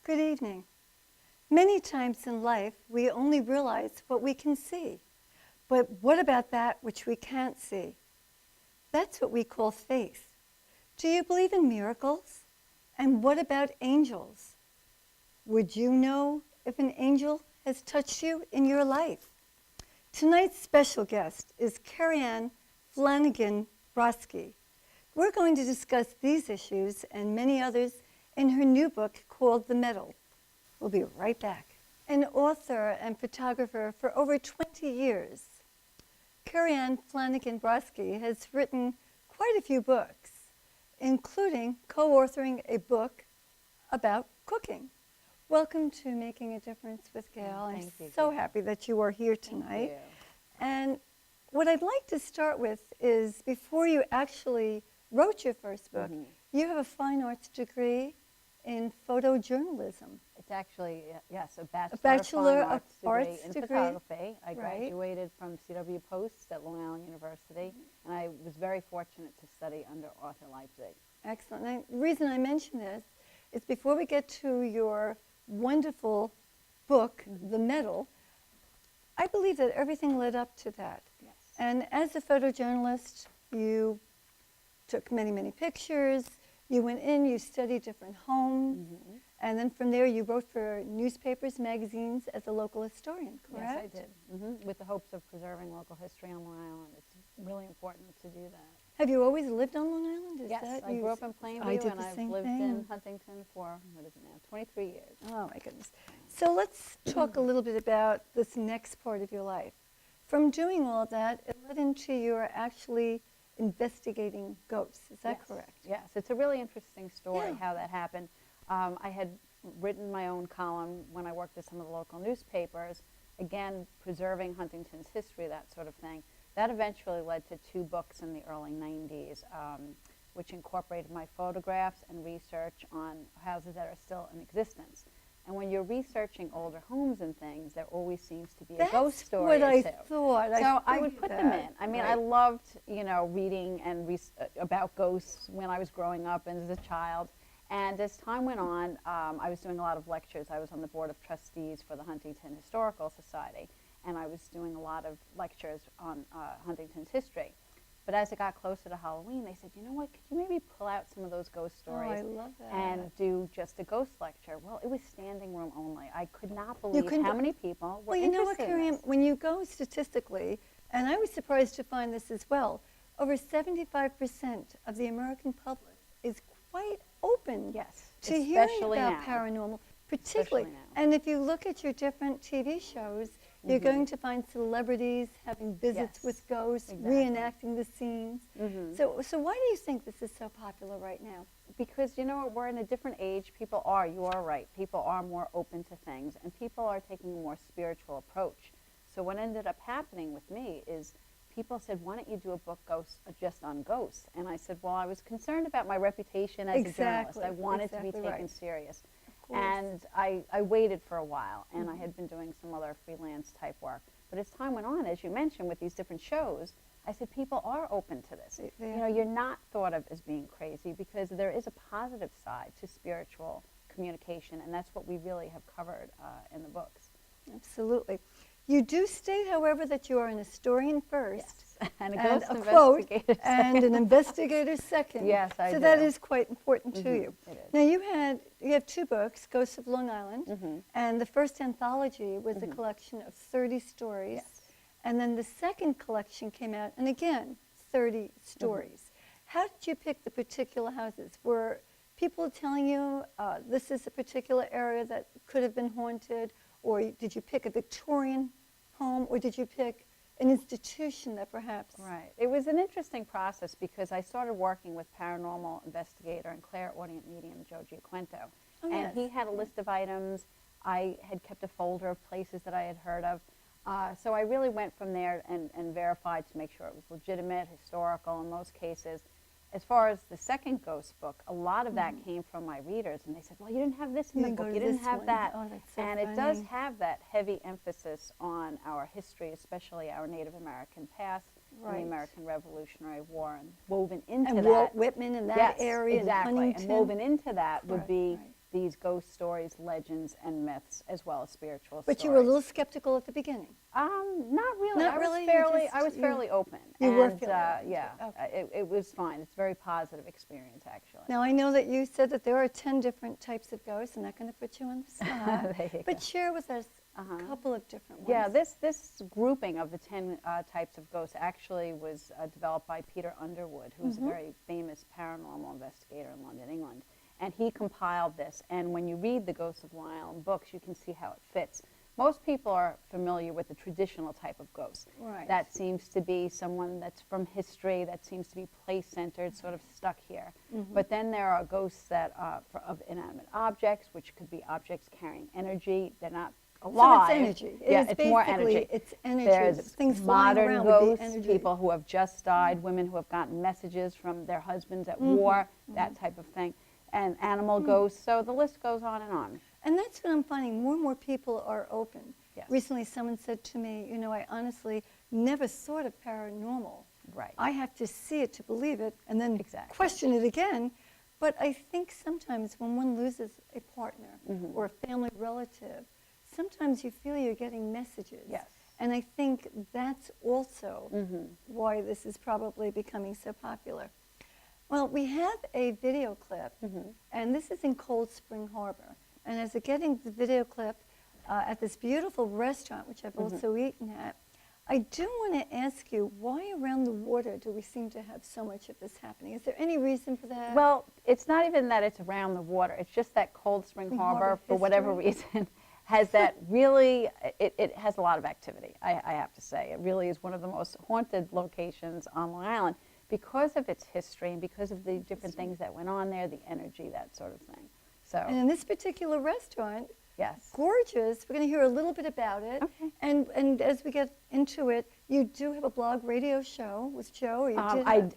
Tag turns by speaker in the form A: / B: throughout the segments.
A: Good evening. Many times in life, we only realize what we can see. But what about that which we can't see? That's what we call faith. Do you believe in miracles? And what about angels? Would you know if an angel has touched you in your life? Tonight's special guest is Kerriann Flanagan Brosky. We're going to discuss these issues and many others in her new book called The Medal. We'll be right back. An author and photographer for over 20 years, Kerriann Flanagan Brosky has written quite a few books, including co-authoring a book about cooking. Welcome to Making a Difference with Gail. I'm so happy that you are here tonight. And what I'd like to start with is, before you actually wrote your first book, you have a fine arts degree in photojournalism.
B: It's actually, yes, a Bachelor
A: of
B: of Fine Arts degree in photography. I graduated from CW Post at Long Island University, and I was very fortunate to study under Arthur Leipzig.
A: Excellent. And the reason I mention this is, before we get to your wonderful book, The Medal, I believe that everything led up to that.
B: Yes.
A: And as a photojournalist, you took many, many pictures. You went in, you studied different homes, and then from there you wrote for newspapers, magazines as a local historian, correct?
B: Yes, I did, with the hopes of preserving local history on Long Island. It's really important to do that.
A: Have you always lived on Long Island?
B: Yes, I grew up in Plainview, and I've lived in Huntington for, 23 years.
A: Oh, my goodness. So let's talk a little bit about this next part of your life. From doing all of that, it led into your actually investigating ghosts. Is that correct?
B: Yes, it's a really interesting story how that happened. I had written my own column when I worked at some of the local newspapers, again, preserving Huntington's history, that sort of thing. That eventually led to 2 books in the early 90s, which incorporated my photographs and research on houses that are still in existence. And when you're researching older homes and things, there always seems to be a ghost story
A: or two.
B: That's
A: what I thought.
B: So I would put them in. I mean, I loved, reading and about ghosts when I was growing up and as a child. And as time went on, I was doing a lot of lectures. I was on the board of trustees for the Huntington Historical Society, and I was doing a lot of lectures on Huntington's history. But as it got closer to Halloween, they said, you know what, could you maybe pull out some of those ghost stories and do just a ghost lecture? Well, it was standing room only. I could not believe how many people were interested in this.
A: When you go statistically, and I was surprised to find this as well, over 75% of the American public is quite open to hearing about paranormal, particularly. And if you look at your different TV shows, you're going to find celebrities having visits with ghosts, reenacting the scenes. So why do you think this is so popular right now?
B: Because, we're in a different age. You are right, people are more open to things, and people are taking a more spiritual approach. So what ended up happening with me is people said, why don't you do a book just on ghosts? And I said, well, I was concerned about my reputation as a journalist. I wanted to be taken serious. And I waited for a while, and I had been doing some other freelance type work. But as time went on, as you mentioned, with these different shows, I said people are open to this. You're not thought of as being crazy, because there is a positive side to spiritual communication, and that's what we really have covered in the books.
A: Absolutely. You do state, however, that you are an historian first,
B: and a
A: quote,
B: investigator
A: and an investigator second.
B: Yes, I do.
A: So that is quite important to you.
B: It is.
A: Now you have 2 books, Ghosts of Long Island, and the first anthology was a collection of 30 stories, and then the second collection came out, and again, 30 stories. How did you pick the particular houses? Were people telling you this is a particular area that could have been haunted? Or did you pick a Victorian home, or did you pick an institution that perhaps...
B: Right. It was an interesting process, because I started working with paranormal investigator and clairaudient medium Joe Giaquento. And he had a list of items. I had kept a folder of places that I had heard of. So I really went from there and verified to make sure it was legitimate, historical in most cases. As far as the second ghost book, a lot of that came from my readers, and they said, well, you didn't have this in the book, you didn't have that.
A: Oh, that's so
B: and
A: funny.
B: It does have that heavy emphasis on our history, especially our Native American past, and the American Revolutionary War, and woven into that.
A: And Walt Whitman in that area.
B: Exactly.
A: And
B: woven into that would be these ghost stories, legends, and myths, as well as spiritual stories.
A: But you were a little skeptical at the beginning.
B: Not really.
A: Not really?
B: I was fairly open.
A: You were fairly open.
B: Yeah,
A: Okay.
B: it was fine. It's a very positive experience, actually.
A: Now, I know that you said that there are 10 different types of ghosts. I'm not going to put you on the spot. But share with us a couple of different ones.
B: Yeah, this grouping of the 10 types of ghosts actually was developed by Peter Underwood, who's a very famous paranormal investigator in London, England. And he compiled this. And when you read the Ghosts of Wylam books, you can see how it fits. Most people are familiar with the traditional type of ghost.
A: Right.
B: That seems to be someone that's from history, that seems to be place-centered, sort of stuck here. But then there are ghosts that are of inanimate objects, which could be objects carrying energy. They're not alive.
A: So it's energy.
B: It's more energy.
A: It's energy.
B: There's
A: things flying
B: modern
A: around
B: ghosts,
A: would be energy.
B: people who have just died, women who have gotten messages from their husbands at war, that type of thing. And animal ghosts, so the list goes on and on.
A: And that's what I'm finding. More and more people are open.
B: Yes.
A: Recently, someone said to me, you know, I honestly never thought of paranormal.
B: Right.
A: I have to see it to believe it and then
B: Exactly.
A: question it again. But I think sometimes when one loses a partner or a family relative, sometimes you feel you're getting messages.
B: Yes.
A: And I think that's also why this is probably becoming so popular. Well, we have a video clip, and this is in Cold Spring Harbor. And as we're getting the video clip at this beautiful restaurant, which I've also eaten at, I do want to ask you, why around the water do we seem to have so much of this happening? Is there any reason for that?
B: Well, it's not even that it's around the water. It's just that Cold Spring Harbor, for whatever reason, has that really, it has a lot of activity, I have to say. It really is one of the most haunted locations on Long Island because of its history and because of the different things that went on there, the energy, that sort of thing. So,
A: and in this particular restaurant,
B: yes.
A: Gorgeous. We're going to hear a little bit about it.
B: Okay.
A: And as we get into it, you do have a blog radio show with Joe. Or you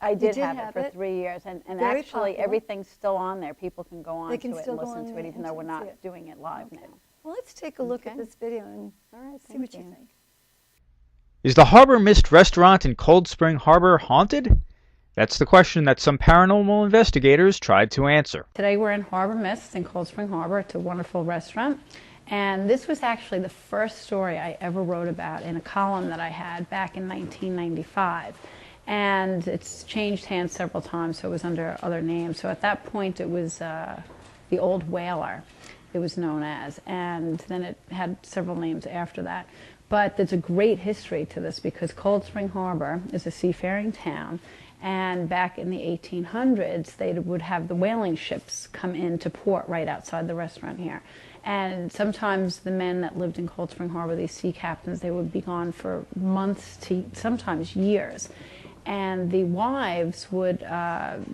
B: I did have it for 3 years, and
A: Very
B: actually
A: popular.
B: everything's still on there. People can go on
A: They can
B: to it
A: still
B: and
A: go
B: listen
A: on
B: to it,
A: there
B: even though we're
A: and
B: not
A: see it.
B: doing it live
A: Okay.
B: now.
A: Well, let's take a look at
B: Okay.
A: this video and
B: All right,
A: see what
B: thank
A: you
B: you.
A: think.
C: Is the Harbor Mist restaurant in Cold Spring Harbor haunted? That's the question that some paranormal investigators tried to answer.
B: Today we're in Harbor Mist in Cold Spring Harbor. It's a wonderful restaurant. And this was actually the first story I ever wrote about in a column that I had back in 1995. And it's changed hands several times, so it was under other names. So at that point it was the Old Whaler, it was known as. And then it had several names after that. But there's a great history to this because Cold Spring Harbor is a seafaring town. And back in the 1800s, they would have the whaling ships come into port right outside the restaurant here. And sometimes the men that lived in Cold Spring Harbor, these sea captains, they would be gone for months to sometimes years. And the wives would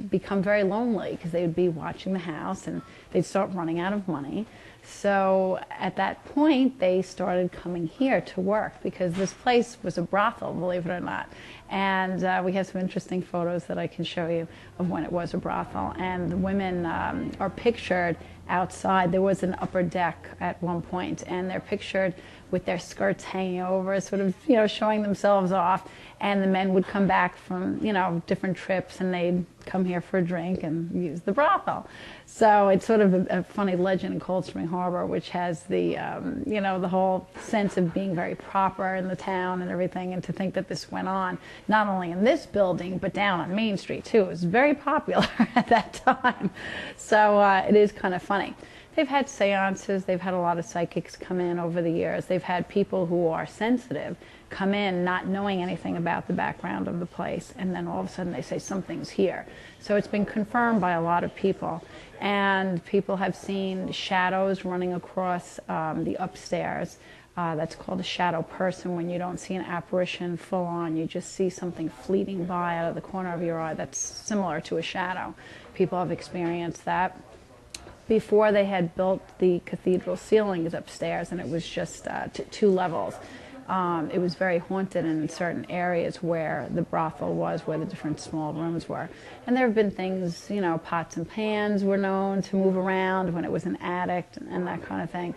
B: become very lonely because they would be watching the house and they'd start running out of money. So at that point, they started coming here to work because this place was a brothel, believe it or not. And we have some interesting photos that I can show you of when it was a brothel. And the women are pictured outside. There was an upper deck at one point, and they're pictured with their skirts hanging over, sort of, you know, showing themselves off. And the men would come back from, you know, different trips, and they'd come here for a drink and use the brothel. So it's sort of a funny legend in Cold Spring Harbor, which has the, you know, the whole sense of being very proper in the town and everything, and to think that this went on, not only in this building, but down on Main Street, too. It was very popular at that time. So it is kind of funny. They've had seances, they've had a lot of psychics come in over the years. They've had people who are sensitive come in not knowing anything about the background of the place, and then all of a sudden they say something's here. So it's been confirmed by a lot of people. And people have seen shadows running across the upstairs. That's called a shadow person, when you don't see an apparition full on, you just see something fleeting by out of the corner of your eye that's similar to a shadow. People have experienced that. Before, they had built the cathedral ceilings upstairs, and it was just 2 levels. It was very haunted in certain areas where the brothel was, where the different small rooms were. And there have been things, you know, pots and pans were known to move around when it was an attic and that kind of thing.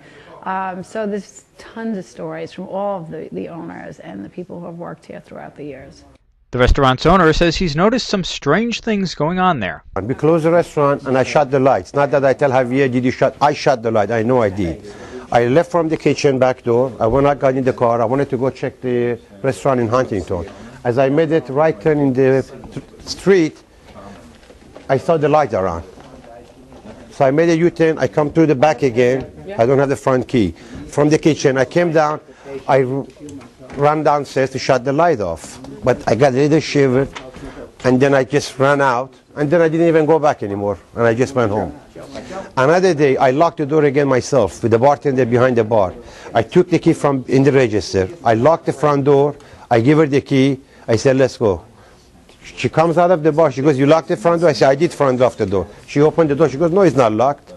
B: So there's tons of stories from all of the owners and the people who have worked here throughout the years.
C: The restaurant's owner says he's noticed some strange things going on there.
D: And we closed the restaurant and I shut the lights. Not that I tell Javier, did you shut? I shut the light. I know I did. I left from the kitchen back door. I went out, got in the car. I wanted to go check the restaurant in Huntington. As I made it right turn in the street, I saw the lights are on. So I made a U-turn. I come through the back again. I don't have the front key. From the kitchen, I came down. I ran downstairs to shut the light off. But I got a little shivered, and then I just ran out, and then I didn't even go back anymore, and I just went home. Another day, I locked the door again myself with the bartender behind the bar. I took the key from in the register. I locked the front door. I give her the key. I said, let's go. She comes out of the bar. She goes, you locked the front door? I said, I did front off the door. She opened the door. She goes, no, it's not locked.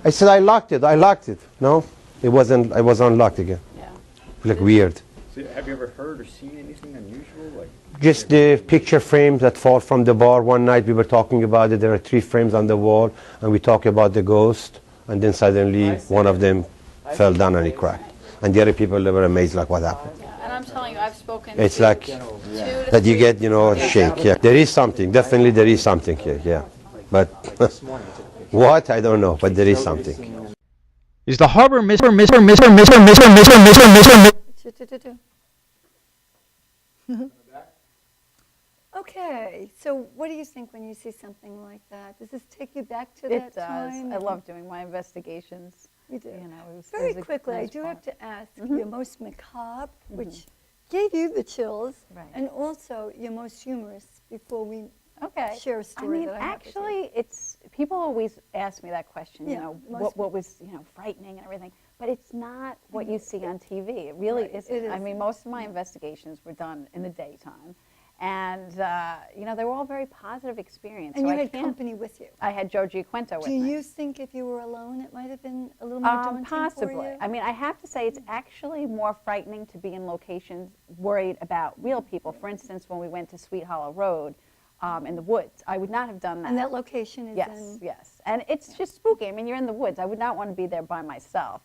D: I said, I locked it. I locked it. No, it wasn't. I was unlocked again.
B: Yeah.
D: Like weird.
E: So have you ever heard or seen anything unusual? Like
D: Just the picture frames that fall from the bar. One night we were talking about it. There are 3 frames on the wall, and we talk about the ghost. And then suddenly one of them fell down and it cracked. And the other people, they were amazed, like what happened.
F: And I'm telling you, I've spoken
D: It's
F: to
D: like
F: 2 to
D: that you
F: 3
D: get, a shake. Yeah, there is something. Definitely there is something here. Yeah, but what I don't know. But there is something.
C: Is the harbor
A: Okay, so what do you think when you see something like that? Does this take you back to
B: It
A: that
B: does.
A: time?
B: I love doing my investigations.
A: You do.
B: You know, it was,
A: Very
B: it was a
A: quickly, I
B: nice
A: do
B: part.
A: have to ask your most macabre, which gave you the chills,
B: Right.
A: and also your most humorous before we
B: Okay.
A: share a story
B: I mean,
A: that I have with you.
B: actually, it's people always ask me that question.
A: Yeah,
B: You know,
A: most
B: what was frightening and everything. But it's not what you see on TV. It really
A: Right,
B: isn't.
A: it
B: I mean,
A: isn't.
B: most of my investigations were done in the daytime, and they were all very positive experiences.
A: And
B: so
A: you
B: I
A: had
B: can't-
A: company with you.
B: I had Joe Giaquinto with
A: Do
B: me.
A: you think if you were alone, it might have been a little more daunting
B: Possibly.
A: for you?
B: I mean, I have to say it's actually more frightening to be in locations worried about real people. For instance, when we went to Sweet Hollow Road in the woods, I would not have done that.
A: And that location is
B: Yes,
A: in...
B: yes. And it's just spooky. I mean, you're in the woods. I would not want to be there by myself.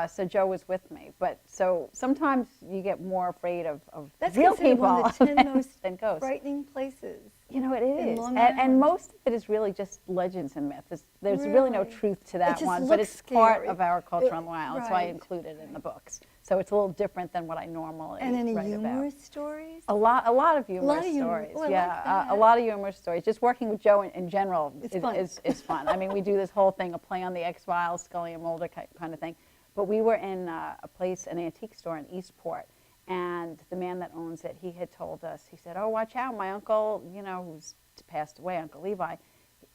B: So Joe was with me. But so sometimes you get more afraid of
A: That's
B: real
A: considered
B: people
A: one of the 10 most
B: than ghosts.
A: frightening places.
B: You know, it
A: in
B: is.
A: Long
B: And
A: Island.
B: most of it is really just legends and myths. There's really no
A: Really?
B: truth to that
A: just
B: one, but
A: looks
B: it's part
A: scary.
B: of our culture
A: It-
B: on Long Island, so I
A: right.
B: include it in the books. So it's a little different than what I normally
A: And any
B: write
A: humorous
B: about.
A: stories?
B: A lot of humorous
A: of humor.
B: stories.
A: Oh, I like
B: yeah, a
A: that.
B: lot of humorous stories. Just working with Joe in general
A: It's
B: is,
A: fun.
B: is fun. I mean, we do this whole thing, a play on the X-Files, Scully and Mulder kind of thing. But we were in a place, an antique store in Eastport, and the man that owns it, he had told us, he said, oh, watch out, my uncle, who's passed away, Uncle Levi,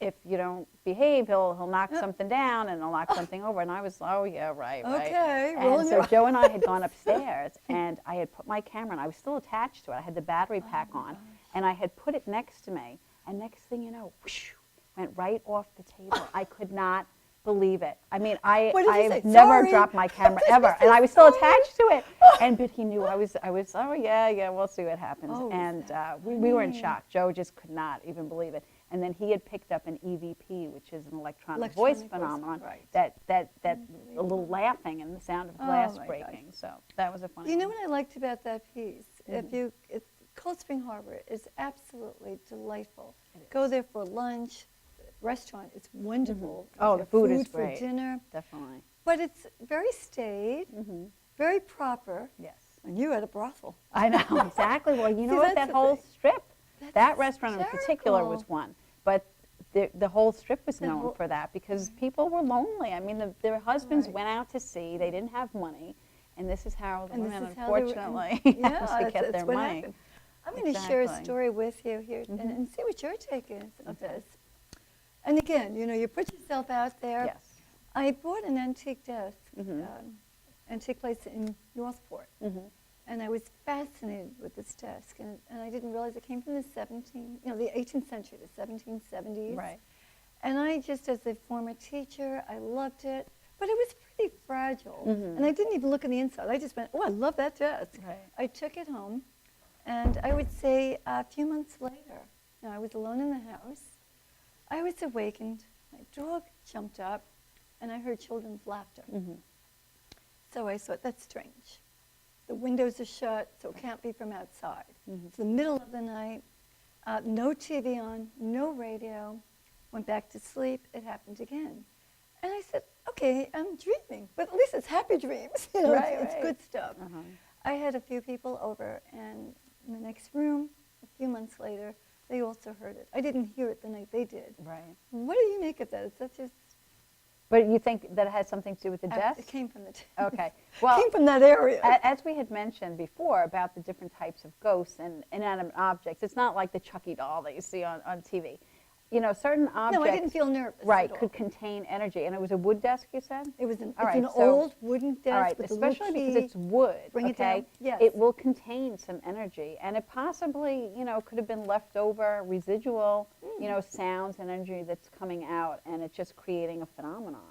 B: if you don't behave, he'll knock something down and he'll knock something over. And I was, oh, yeah, right.
A: Okay,
B: And
A: rolling
B: so
A: your
B: Joe and I had gone upstairs, and I had put my camera, and I was still attached to it. I had the battery pack on, and I had put it next to me. And next thing you know, whoosh, went right off the table. I could not believe it. I mean,
A: What did you say?
B: I've never
A: Sorry?
B: dropped my camera
A: Did you
B: ever,
A: say
B: and I was still
A: sorry?
B: attached to it. But he knew I was. Oh yeah, we'll see what happens.
A: Oh,
B: and
A: is that
B: we were in
A: funny?
B: shock. Joe just could not even believe it. And then he had picked up an EVP, which is an electronic voice
A: Electronic voice,
B: phenomenon.
A: right.
B: That a little laughing and the sound of glass
A: Oh, my
B: breaking. So that was a funny.
A: You know
B: one.
A: what I liked about that piece? Cold Spring Harbor is absolutely delightful. Go there for lunch. The restaurant is wonderful.
B: Oh,
A: You
B: the
A: have
B: food is
A: for
B: great.
A: dinner.
B: Definitely.
A: But it's very staid, very proper.
B: Yes.
A: And you at a brothel.
B: I know, exactly. Well, you know
A: See,
B: what,
A: that's
B: that
A: the
B: whole
A: thing.
B: strip, that
A: That's
B: restaurant in particular was
A: hysterical.
B: one. But the whole strip was
A: The
B: known
A: whole-
B: for that because people were lonely. I mean, their husbands
A: Right.
B: went out to sea. They didn't have money. And this is how the
A: And this
B: women,
A: is how they were-
B: unfortunately,
A: yeah,
B: had to
A: that's-
B: get their
A: that's what
B: money.
A: happened. I'm going to share a
B: Exactly.
A: story with you here and see what your take is of this. And again, you put yourself out there.
B: Yes.
A: I bought an antique desk,
B: Mhm.
A: antique place in Northport,
B: Mm-hmm.
A: and I was fascinated with this desk, and I didn't realize it came from the 18th century, the 1770s.
B: Right.
A: And I just, as a former teacher, I loved it, but it was pretty fragile,
B: Mhm.
A: and I didn't even look on the inside. I just went, oh, I love that desk.
B: Right.
A: I took it home, and I would say a few months later, I was alone in the house, I was awakened, my dog jumped up, and I heard children's laughter.
B: Mhm.
A: So I thought, that's strange. The windows are shut, so it can't be from outside. It's the middle of the night, no TV on, no radio. Went back to sleep. It happened again. And I said, okay, I'm dreaming, but at least it's happy dreams. You know,
B: Right,
A: it's
B: right.
A: good stuff. I had a few people over, and in the next room, a few months later, they also heard it. I didn't hear it the night they did.
B: Right.
A: What do you make of that? Is that just...
B: But you think that it has something to do with the desk?
A: It came from the...
B: Okay. Well,
A: came from that area.
B: As we had mentioned before about the different types of ghosts and inanimate objects, it's not like the Chucky doll that you see on TV. You know, certain objects...
A: No, I didn't feel nervous
B: right,
A: at all.
B: could contain energy. And it was a wood desk, you said?
A: It was an,
B: All
A: it's
B: right,
A: an
B: so-
A: old wooden desk
B: All right,
A: with a little
B: especially because
A: key.
B: it's wood,
A: Bring it
B: okay?
A: down. Yes.
B: It will contain some energy, and it possibly, you know, could have been leftover residual, you know, sounds and energy that's coming out, and it's just creating a phenomenon.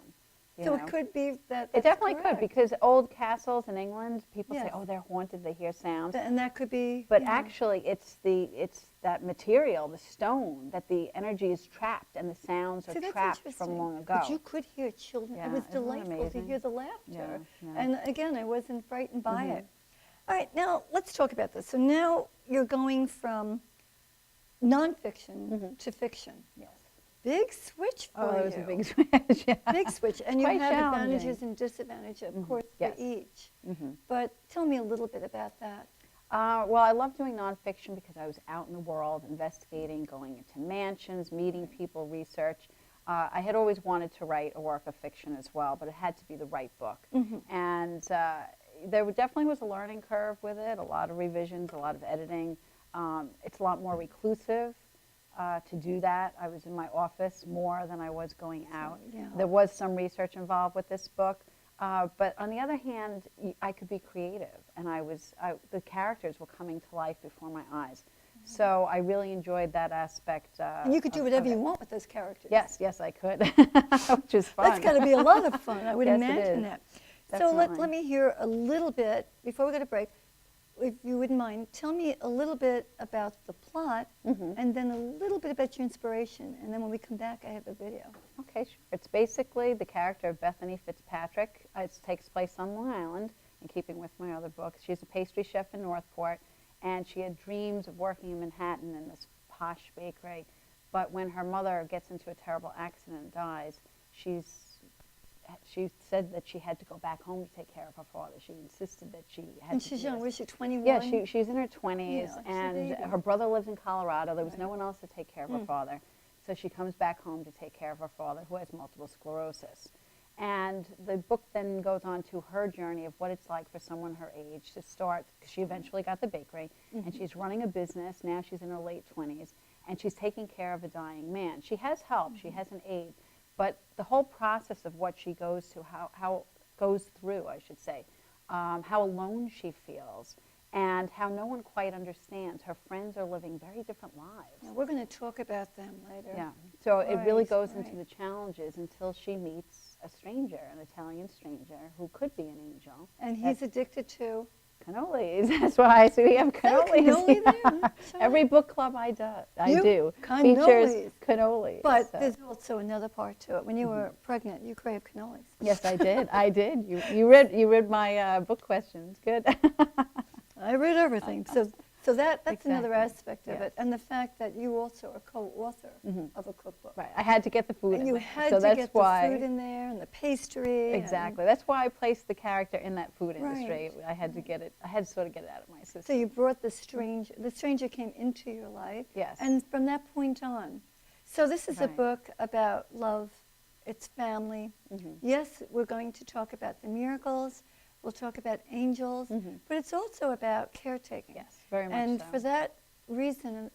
B: You
A: So
B: know?
A: it could be that.
B: It
A: that's
B: definitely could,
A: correct.
B: because old castles in England, people say,
A: Yes.
B: "Oh, they're haunted. They hear sounds."
A: And that could be.
B: But
A: you know,
B: actually, it's that material, the stone, that the energy is trapped and the sounds
A: see,
B: are
A: that's
B: trapped from
A: interesting.
B: long ago.
A: But you could hear children.
B: Yeah,
A: It was
B: isn't that
A: delightful to
B: amazing?
A: hear the laughter.
B: Yeah, yeah.
A: And again, I wasn't frightened by it. All right, now let's talk about this. So now you're going from nonfiction to fiction.
B: Yes.
A: Big switch for
B: Oh,
A: you.
B: it was a big switch. Yeah.
A: Big switch. And you
B: Quite
A: have
B: challenging.
A: advantages and disadvantages, of course,
B: Yes.
A: for each.
B: Mm-hmm.
A: But tell me a little bit about that.
B: Well, I love doing nonfiction because I was out in the world investigating, going into mansions, meeting people, research. I had always wanted to write a work of fiction as well, but it had to be the right book. And there definitely was a learning curve with it, a lot of revisions, a lot of editing. It's a lot more reclusive to do that. I was in my office more than I was going out.
A: yeah.
B: There was some research involved with this book. But on the other hand, I could be creative, and the characters were coming to life before my eyes. So I really enjoyed that aspect.
A: And you could do whatever you want with those characters.
B: Yes, yes, I could, which is fun.
A: That's got to be a lot of fun. I would
B: Yes, it
A: imagine
B: is.
A: that. So let
B: Definitely.
A: me hear a little bit, before we go to break, if you wouldn't mind, tell me a little bit about the plot and then a little bit about your inspiration. And then when we come back, I have a video.
B: Okay, sure. It's basically the character of Bethany Fitzpatrick. It takes place on Long Island, in keeping with my other books. She's a pastry chef in Northport, and she had dreams of working in Manhattan in this posh bakery. But when her mother gets into a terrible accident and dies, she said that she had to go back home to take care of her father. She insisted that she had
A: And
B: to
A: she's
B: do
A: young.
B: this.
A: Was she 21?
B: Yeah, she's in her 20s,
A: Yeah, she's a
B: and
A: baby.
B: her brother lives in Colorado. There was no
A: Right.
B: one else to take care of her father. So she comes back home to take care of her father, who has multiple sclerosis. And the book then goes on to her journey of what it's like for someone her age to start, because she eventually got the bakery, and she's running a business. Now she's in her late 20s, and she's taking care of a dying man. She has help. She has an aide. But the whole process of what she goes to, how goes through, I should say, how alone she feels, and how no one quite understands. Her friends are living very different lives.
A: Yeah, we're going to talk about them later.
B: Yeah, so it really
A: Right,
B: goes into
A: right.
B: the challenges until she meets a stranger, an Italian stranger, who could be an angel.
A: And he's addicted to...
B: Cannolis, that's why. So we have cannolis.
A: cannoli
B: here.
A: there? Sure.
B: Every book club I do features
A: Cannolis.
B: cannolis.
A: But
B: so.
A: there's also another part to it. When you were pregnant, you craved cannolis.
B: Yes, I did. I did. You read my book questions. Good.
A: I read everything. So that's another
B: Exactly.
A: aspect of
B: Yes.
A: it. And the fact that you also are co-author of a cookbook.
B: Right. I had to get the food
A: And
B: in
A: you
B: there.
A: had
B: so
A: to
B: that's
A: get
B: why,
A: the food in there and the pastry.
B: Exactly. That's why I placed the character in that food
A: Right.
B: industry. I had to get it. I had to sort of get it out of my system.
A: So you brought the stranger. The stranger came into your life.
B: Yes.
A: And from that point on. So this is a
B: Right.
A: book about love. It's family. Yes, we're going to talk about the miracles. We'll talk about angels. But it's also about caretaking.
B: Yes, very much
A: And
B: so.
A: for that reason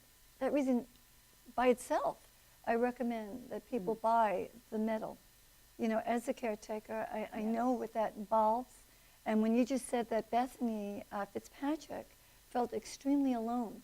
A: by itself, I recommend that people buy the medal. You know, as a caretaker, I know what that involves. And when you just said that Bethany Fitzpatrick felt extremely alone,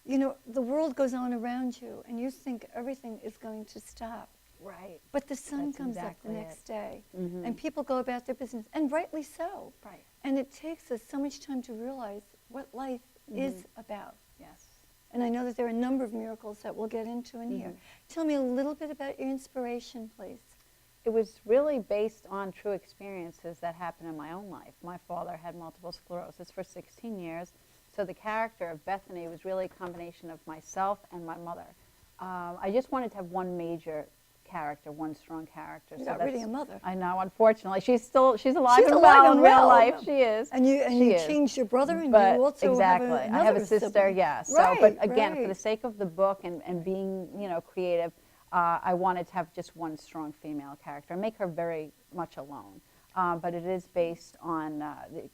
A: you know, the world goes on around you, and you think everything is going to stop.
B: Right.
A: But the sun
B: That's
A: comes
B: exactly
A: up the
B: it.
A: next day,
B: Mhm.
A: and people go about their business, and rightly so.
B: Right.
A: And it takes us so much time to realize what life is about.
B: Yes.
A: And I know that there are a number of miracles that we'll get into in here. Tell me a little bit about your inspiration, please.
B: it was really based on true experiences that happened in my own life. My father had multiple sclerosis for 16 years, so the character of Bethany was really a combination of myself and my mother. I just wanted to have one major character, one strong character.
A: You're not really a mother.
B: I know, unfortunately. She's alive
A: She's
B: and
A: alive
B: well
A: and
B: in real
A: well.
B: life. She is.
A: And you
B: She is.
A: changed your brother, and
B: But
A: you also
B: exactly.
A: have
B: I have a
A: another
B: sister,
A: sibling.
B: yeah. So,
A: Right,
B: but again, for
A: right.
B: the sake of the book and being, creative, I wanted to have just one strong female character, make her very much alone. But it is based on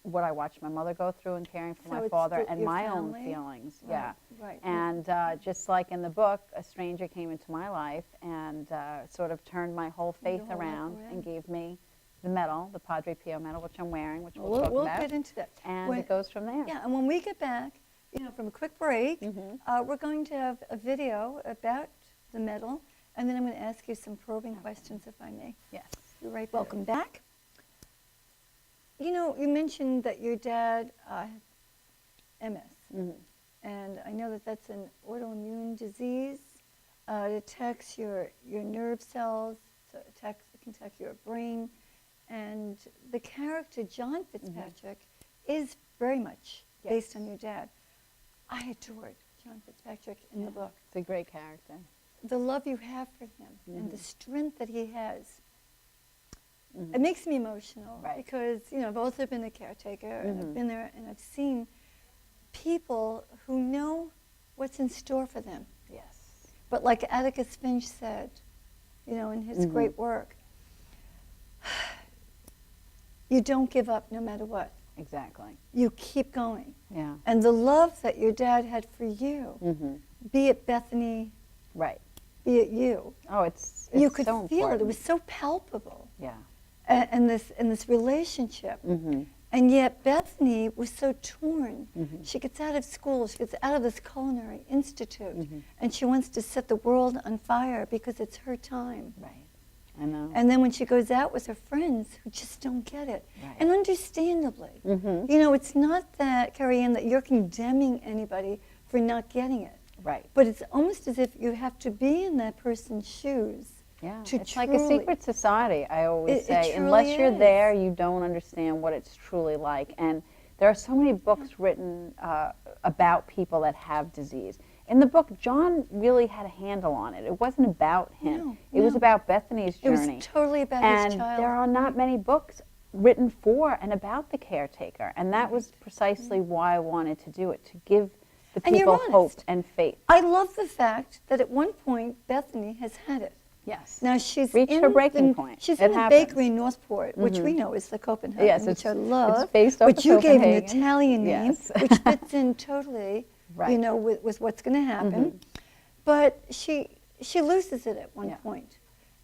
B: what I watched my mother go through in caring for
A: So
B: my
A: it's
B: father
A: the-
B: and
A: your
B: my own
A: family?
B: feelings.
A: Right,
B: Yeah.
A: right.
B: And just like in the book, a stranger came into my life and sort of turned my whole faith
A: whole life
B: around
A: around.
B: and gave me the medal, the Padre Pio medal, which I'm wearing, which we'll
A: We'll,
B: talk
A: we'll
B: about.
A: get into that.
B: And
A: When-
B: it goes from there.
A: Yeah, and when we get back, from a quick break,
B: Mm-hmm.
A: we're going to have a video about the medal, and then I'm going to ask you some probing questions, if I may.
B: Yes.
A: You're right. Welcome back. You mentioned that your dad had MS,
B: Mm-hmm.
A: and I know that that's an autoimmune disease. It attacks your nerve cells, so it can attack your brain, and the character John Fitzpatrick is very much based on your dad. I adored John Fitzpatrick in the book.
B: It's a great character.
A: The love you have for him and the
B: Mm-hmm.
A: strength that he has. It makes me emotional
B: Right.
A: because, I've also been a caretaker and I've
B: Mhm.
A: been there and I've seen people who know what's in store for them.
B: Yes.
A: But like Atticus Finch said, in his
B: Mhm.
A: great work, you don't give up no matter what.
B: Exactly.
A: You keep going.
B: Yeah.
A: And the love that your dad had for you,
B: Mm-hmm.
A: be it Bethany,
B: Right.
A: be it you,
B: It's
A: you could
B: so
A: feel it.
B: important.
A: It was so palpable.
B: Yeah.
A: And this relationship.
B: Mm-hmm.
A: And yet Bethany was so torn.
B: Mhm.
A: She gets out of school, she gets out of this culinary institute,
B: Mhm.
A: and she wants to set the world on fire because it's her time.
B: Right. I know.
A: And then when she goes out with her friends who just don't get it,
B: Right.
A: and understandably,
B: Mhm.
A: it's not that, Kerriann, that you're condemning anybody for not getting it,
B: Right.
A: but it's almost as if you have to be in that person's shoes.
B: Yeah.
A: to
B: It's like a
A: truly-
B: secret society, I always
A: It
B: say.
A: truly
B: Unless you're
A: is.
B: there, you don't understand what it's truly like. And there are so many books written about people that have disease. In the book, John really had a handle on it. It wasn't about him.
A: No,
B: It was
A: no.
B: about Bethany's
A: It was
B: journey.
A: totally about
B: And
A: his child.
B: there are not many books written for and about the caretaker. And that was precisely why I wanted to do it, to give the
A: And you're
B: people hope
A: honest.
B: and faith.
A: I love the fact that at one point Bethany has had it.
B: Yes.
A: Now she's
B: Reached
A: in
B: her breaking
A: the,
B: point.
A: She's
B: It
A: in the
B: happens.
A: bakery in Northport, which we know is the Copenhagen,
B: Yes,
A: which I
B: it's
A: love.
B: based off
A: but
B: of
A: you gave an
B: Copenhagen.
A: Italian name,
B: Yes.
A: which fits in totally,
B: Right.
A: with what's going to happen. But she loses it at one
B: Yeah.
A: point,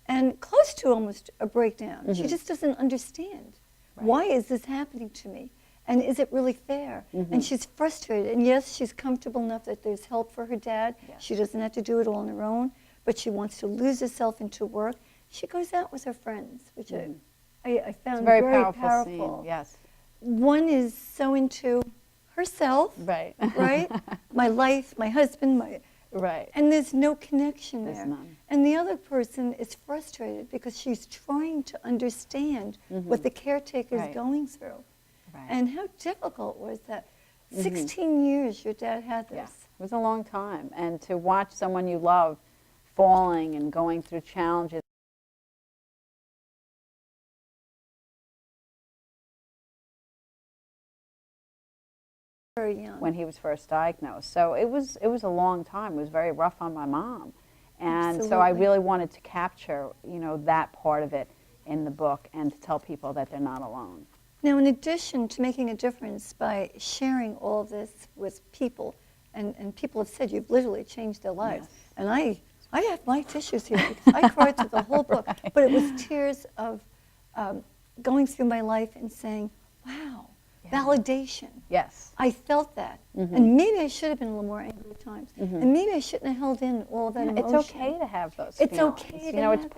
A: and close to almost a breakdown. She just doesn't understand.
B: Right.
A: Why is this happening to me? And is it really fair? And she's frustrated. And yes, she's comfortable enough that there's help for her dad.
B: Yes.
A: She doesn't have to do it all on her own, but she wants to lose herself into work. She goes out with her friends, which I found
B: It's a very,
A: very
B: powerful scene. Yes.
A: One is so into herself,
B: Right.
A: right? My life, my husband,
B: Right.
A: and there's no connection
B: There's
A: there.
B: none.
A: And the other person is frustrated because she's trying to understand what the caretaker's
B: Right.
A: going through.
B: Right.
A: And how difficult was that? 16 years your dad had this.
B: Yeah, it was a long time. And to watch someone you love falling and going through challenges.
A: Very young.
B: When he was first diagnosed. So it was a long time. It was very rough on my mom. And so I
A: Absolutely.
B: really wanted to capture, that part of it in the book and to tell people that they're not alone.
A: Now, in addition to making a difference by sharing all of this with people, and people have said you've literally changed their lives.
B: Yes.
A: And I have my tissues here because I cried through the whole book. But it was tears of going through my life and saying, wow,
B: Yeah.
A: validation.
B: Yes.
A: I felt that. And maybe I should have been a little more angry at times. And maybe I shouldn't have held in all of that
B: It's
A: emotion.
B: okay to have those
A: It's
B: feelings.
A: okay
B: You
A: to
B: know, it's
A: have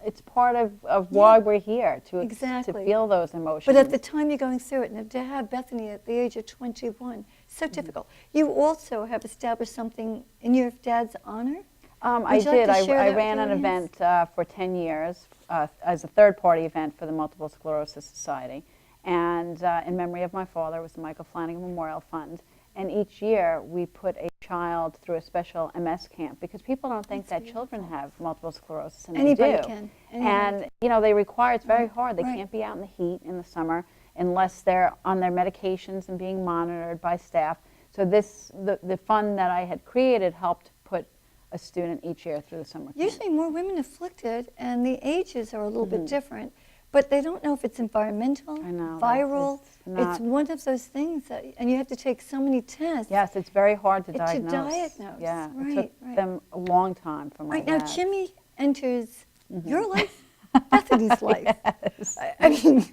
A: it.
B: part of why we're here, to
A: Exactly.
B: feel those emotions.
A: But at the time you're going through it, and to have Bethany at the age of 21, so difficult. You also have established something in your dad's honor.
B: I
A: Would you like
B: did.
A: to
B: I
A: share that with
B: ran
A: the
B: an
A: audience?
B: event for 10 years as a third-party event for the Multiple Sclerosis Society. And in memory of my father, it was the Michael Flanagan Memorial Fund. And each year we put a child through a special MS camp because people don't think that children have multiple sclerosis, and
A: Anybody
B: they do.
A: can.
B: And you know, they require, it's very hard. They
A: right.
B: can't be out in the heat in the summer unless they're on their medications and being monitored by staff. So the fund that I had created helped put a student each year through the summer camp.
A: Usually more women afflicted, and the ages are a little bit different, but they don't know if it's environmental,
B: I know,
A: viral.
B: it's not-
A: It's one of those things that, and you have to take so many tests.
B: Yes, it's very hard to
A: To
B: diagnose.
A: diagnose,
B: Yeah,
A: right,
B: it took
A: right.
B: them a long time for my
A: Right now,
B: dad.
A: Jimmy enters your life, Bethany's life.
B: Yes.
A: I mean,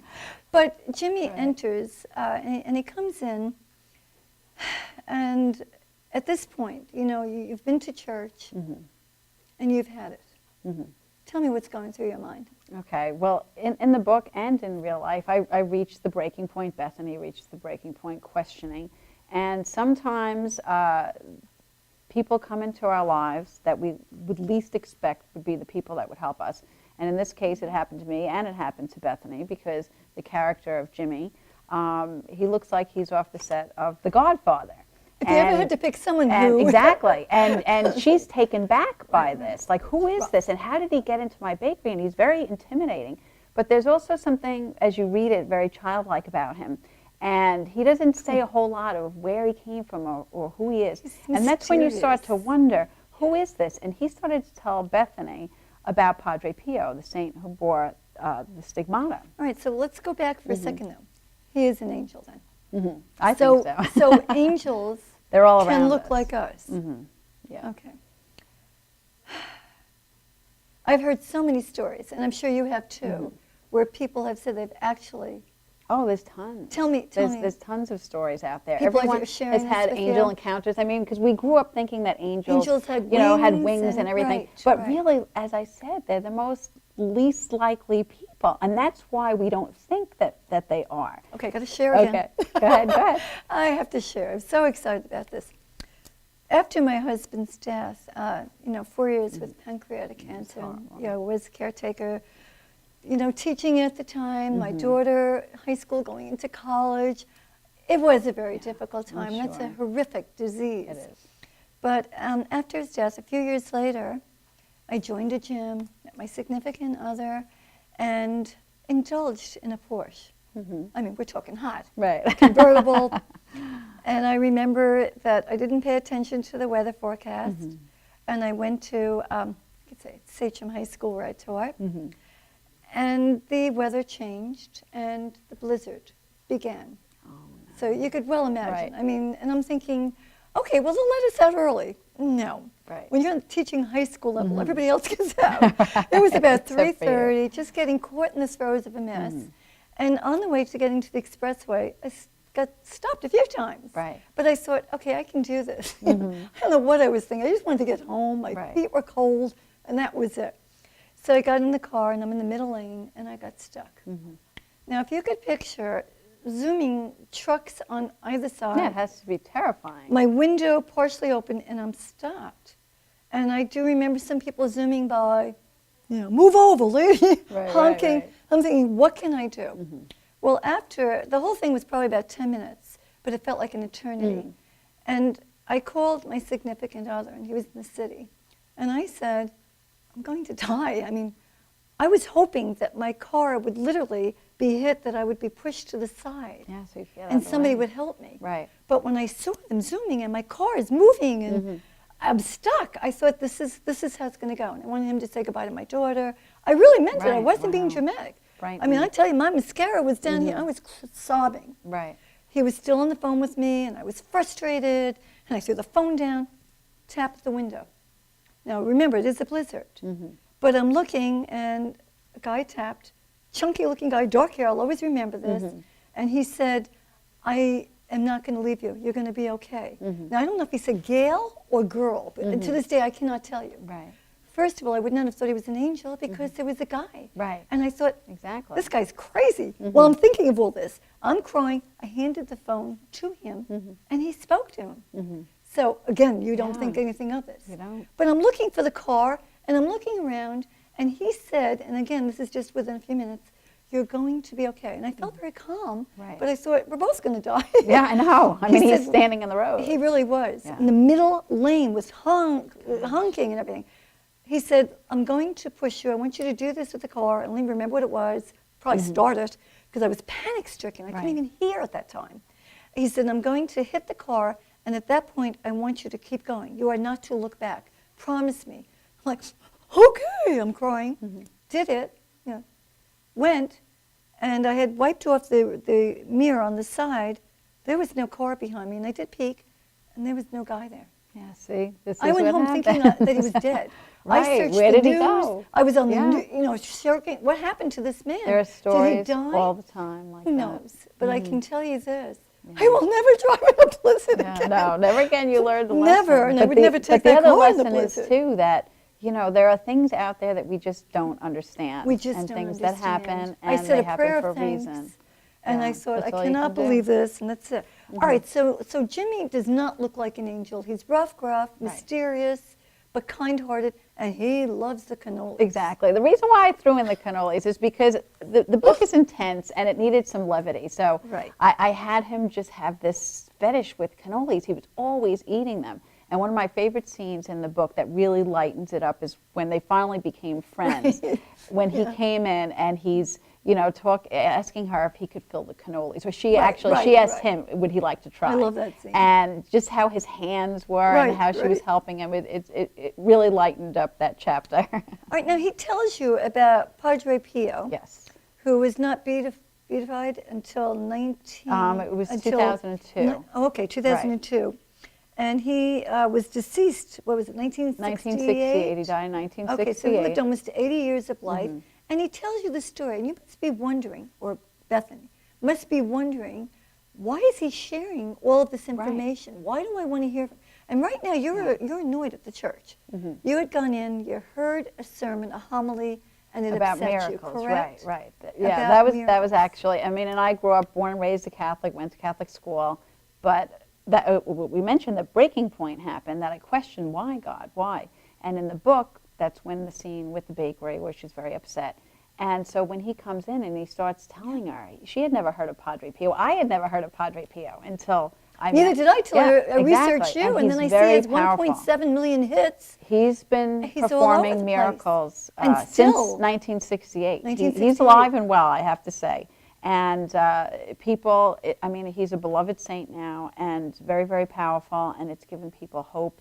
A: but Jimmy enters, and he comes in, and at this point, you know, you've been to church, and you've had it. Tell me what's going through your mind.
B: Okay, well, in the book and in real life, I reached the breaking point. Bethany reached the breaking point, questioning. And sometimes people come into our lives that we would least expect would be the people that would help us. And in this case, it happened to me and it happened to Bethany because the character of Jimmy, he looks like he's off the set of The Godfather.
A: If you ever had to pick someone
B: and
A: who...
B: exactly, and she's taken back by this. Like, who is this, and how did he get into my bakery? And he's very intimidating. But there's also something, as you read it, very childlike about him. And he doesn't say a whole lot of where he came from or who he is. And that's when you start to wonder, who is this? And he started to tell Bethany about Padre Pio, the saint who bore the stigmata.
A: All right, so let's go back for a second, though. He is an angel, then.
B: I think so.
A: So angels
B: They're all
A: can
B: around
A: look
B: us.
A: like us.
B: Yeah.
A: Okay. I've heard so many stories, and I'm sure you have too, where people have said they've actually...
B: Oh, there's tons.
A: Tell me.
B: There's tons of stories out there.
A: People
B: Everyone
A: are sharing
B: has
A: this
B: had
A: with
B: angel
A: you.
B: encounters. I mean, because we grew up thinking that angels
A: had
B: had
A: wings
B: wings and everything.
A: right,
B: But
A: right.
B: really, as I said, they're the most least likely people, and that's why we don't think that they are.
A: Okay, got to share again.
B: Okay, go ahead, go ahead.
A: I have to share. I'm so excited about this. After my husband's death, 4 years with pancreatic cancer, was caretaker, teaching at the time, my daughter, high school, going into college. It was a very difficult time.
B: I'm
A: That's a
B: sure.
A: horrific disease.
B: It is.
A: But after his death, a few years later, I joined a gym, met my significant other, and indulged in a Porsche. I mean, we're talking hot.
B: Right.
A: Convertible. And I remember that I didn't pay attention to the weather forecast. And I went to, Sachem High School where I taught. And the weather changed and the blizzard began.
B: Oh, no.
A: So you could well imagine.
B: Right.
A: I mean, and I'm thinking, okay, well, they'll let us out early. No.
B: Right.
A: When you're teaching high school level, everybody else gets out. It was about
B: Except for you.
A: 3:30, just getting caught in the throes of a mess. And on the way to getting to the expressway, I got stopped a few times.
B: Right.
A: But I thought, okay, I can do this. I don't know what I was thinking. I just wanted to get home. My
B: Right.
A: feet were cold, and that was it. So I got in the car, and I'm in the middle lane, and I got stuck. Now, if you could picture zooming trucks on either side,
B: Yeah, it has to be terrifying.
A: my window partially open, and I'm stopped. And I do remember some people zooming by, move over, lady,
B: Right,
A: honking.
B: right.
A: I'm thinking, what can I do? Well, after, the whole thing was probably about 10 minutes, but it felt like an eternity. And I called my significant other, and he was in the city. And I said, I'm going to die. I mean, I was hoping that my car would literally be hit, that I would be pushed to the side,
B: Yeah, so you feel
A: and
B: that
A: somebody
B: way.
A: would help me.
B: Right.
A: But when I saw them zooming and my car is moving and I'm stuck, I thought this is how it's going to go. And I wanted him to say goodbye to my daughter. I really meant it. I
B: Right,
A: wasn't being
B: wow.
A: dramatic.
B: Right.
A: I mean, I tell you, my mascara was down here. I was sobbing.
B: Right.
A: He was still on the phone with me, and I was frustrated. And I threw the phone down, tapped the window. Now, remember, it is a blizzard. But I'm looking, and a guy tapped, chunky-looking guy, dark hair. I'll always remember this. And he said, I am not going to leave you. You're going to be okay. Now, I don't know if he said Gail or girl, but to this day, I cannot tell you.
B: Right.
A: First of all, I would not have thought he was an angel because there was a guy.
B: Right.
A: And I thought,
B: Exactly.
A: this guy's crazy. Well, I'm thinking of all this. I'm crying. I handed the phone to him, and he spoke to him. So again, you don't think anything of this.
B: You don't.
A: But I'm looking for the car, and I'm looking around, and he said, and again, this is just within a few minutes, you're going to be okay. And I felt very calm,
B: Right.
A: but I thought, we're both going to die.
B: Yeah, I know. I
A: He
B: mean, he's
A: said-
B: standing in the road.
A: He really was.
B: Yeah.
A: And the middle lane was honking and everything. He said, I'm going to push you. I want you to do this with the car. I only remember what it was. Probably start it, because I was panic-stricken. I couldn't
B: Right.
A: even hear at that time. He said, I'm going to hit the car, and at that point, I want you to keep going. You are not to look back. Promise me. I'm like, okay, I'm crying. Did it, went, and I had wiped off the mirror on the side. There was no car behind me, and I did peek, and there was no guy there.
B: Yeah, see, this is
A: I went
B: what
A: home
B: happens.
A: thinking that he was dead. I
B: Right,
A: searched
B: where
A: the
B: did he
A: news.
B: go?
A: I was on
B: Yeah.
A: the news, searching. What happened to this man?
B: There are
A: Did he
B: stories
A: die?
B: all the time like
A: Who
B: that.
A: knows? But I can tell you this: I will never drive in a blizzard
B: Yeah,
A: again.
B: no, never again. You learned the lesson.
A: Never, and I
B: But
A: would never take
B: but
A: that
B: the other
A: car in the
B: lesson is
A: blizzard.
B: too that there are things out there that we just don't understand.
A: We just
B: and
A: don't
B: things
A: understand.
B: that happen, and
A: I said
B: they
A: a prayer
B: happen for
A: of
B: a
A: thanks,
B: reason.
A: and
B: Yeah,
A: I thought, I
B: that's all you
A: cannot
B: can do.
A: believe this, and that's it. All right, so Jimmy does not look like an angel. He's rough, gruff, mysterious, but kind-hearted, and he loves the cannoli.
B: Exactly. The reason why I threw in the cannolis is because the book is intense and it needed some levity. So
A: Right.
B: I had him just have this fetish with cannolis. He was always eating them. And one of my favorite scenes in the book that really lightens it up is when they finally became friends. When he came in and he's, asking her if he could fill the cannolis. Or she she asked him, would he like to try?
A: I love that scene.
B: And just how his hands were
A: Right,
B: and how she was
A: right.
B: helping him. It really lightened up that chapter.
A: All right, now he tells you about Padre Pio,
B: Yes.
A: who was not beatified until
B: It was 2002.
A: Okay, 2002. And he was deceased, what was it, 1968?
B: 1968. He died in 1968.
A: Okay, so he lived almost 80 years of life. And he tells you the story, and you must be wondering, or Bethany, must be wondering, why is he sharing all of this information? Why do I want to hear? And right now, you're annoyed at the church. You had gone in, you heard a sermon, a homily, and it
B: about
A: upset
B: miracles,
A: you, correct?
B: right. Yeah,
A: About
B: that was actually. I mean, and I grew up, born and raised a Catholic, went to Catholic school, but we mentioned the breaking point happened. That I questioned, why God, why? And in the book, that's when the scene with the bakery where she's very upset. And so when he comes in and he starts telling her, she had never heard of Padre Pio. I had never heard of Padre Pio until I
A: Neither
B: met.
A: did I till
B: Yeah,
A: I researched
B: exactly.
A: you, and
B: he's
A: then I see
B: very
A: it's
B: powerful.
A: 1.7 million hits.
B: He's been
A: He's all over the
B: performing
A: place.
B: miracles
A: And
B: since
A: still.
B: 1968. He's
A: 1968.
B: alive and well, I have to say. And people, he's a beloved saint now and very, very powerful, and it's given people hope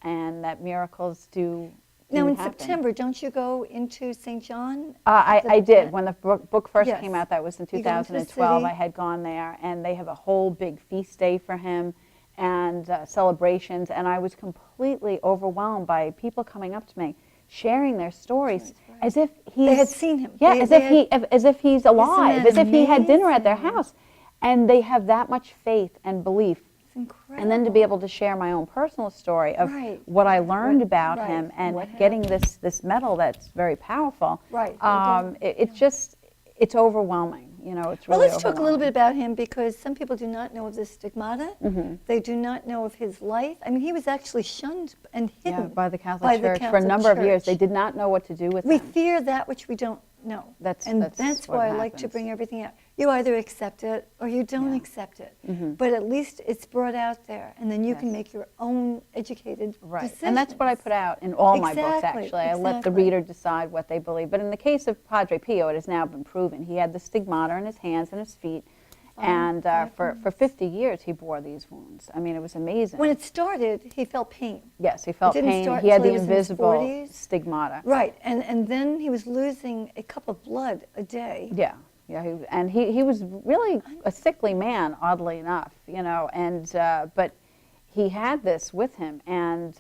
B: and that miracles do
A: Now in
B: happen.
A: September, don't you go into St. John?
B: I did. When the book first
A: Yes.
B: came out, that was in
A: You go into the
B: 2012,
A: city.
B: I had gone there, and they have a whole big feast day for him and celebrations, and I was completely overwhelmed by people coming up to me, sharing their stories, as if he's...
A: They had seen him.
B: Yeah,
A: They
B: as if he's alive,
A: that
B: as if he had dinner at their
A: amazing?
B: house. And they have that much faith and belief.
A: It's incredible.
B: And then to be able to share my own personal story of
A: Right.
B: what I learned
A: What-
B: about
A: right.
B: him and
A: What
B: getting this medal that's very powerful.
A: Right.
B: It's overwhelming. It's
A: Well,
B: really
A: let's talk a little bit
B: overwhelming.
A: about him, because some people do not know of the stigmata. They do not know of his life. I mean, he was actually shunned and hidden
B: Yeah, by the Catholic Church for a
A: Catholic
B: number of years.
A: Church.
B: They did not know what to do with
A: We
B: him.
A: fear that which we don't know.
B: That's
A: That's
B: what
A: why I like to
B: happens.
A: bring everything out. You either accept it or you don't accept it. But at least it's brought out there, and then you can
B: Yes.
A: make your own educated
B: Right,
A: decisions.
B: and that's what I put out in all my books,
A: Exactly,
B: actually. I let the
A: exactly.
B: reader decide what they believe. But in the case of Padre Pio, it has now been proven. He had the stigmata in his hands and his feet, and for 50 years he bore these wounds. I mean, it was amazing.
A: When it started, he felt pain.
B: Yes, he felt
A: didn't
B: pain.
A: start
B: He had
A: until
B: the
A: he was in his
B: invisible
A: 40s.
B: stigmata.
A: Right, and then he was losing a cup of blood a day.
B: Yeah, he was really a sickly man, oddly enough, and but he had this with him, and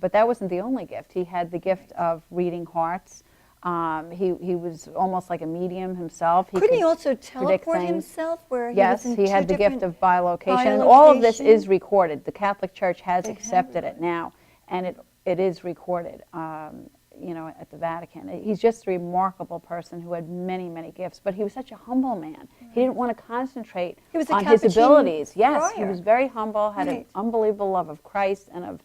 B: but that wasn't the only gift. He had the gift of reading hearts. He was almost like a medium himself.
A: Couldn't he
B: could
A: also
B: predict
A: teleport
B: things.
A: himself where he
B: Yes,
A: was in
B: he
A: two
B: had the gift
A: different
B: of bilocation, and all of this
A: bilocation?
B: is recorded. The Catholic Church has
A: They have
B: accepted
A: it.
B: it now, and it is recorded. at the Vatican. He's just a remarkable person who had many, many gifts, but he was such a humble man. He didn't want to concentrate
A: He was a
B: on his
A: Capuchin
B: abilities. Yes, he
A: friar.
B: was very humble, had an
A: Right.
B: unbelievable love of Christ and of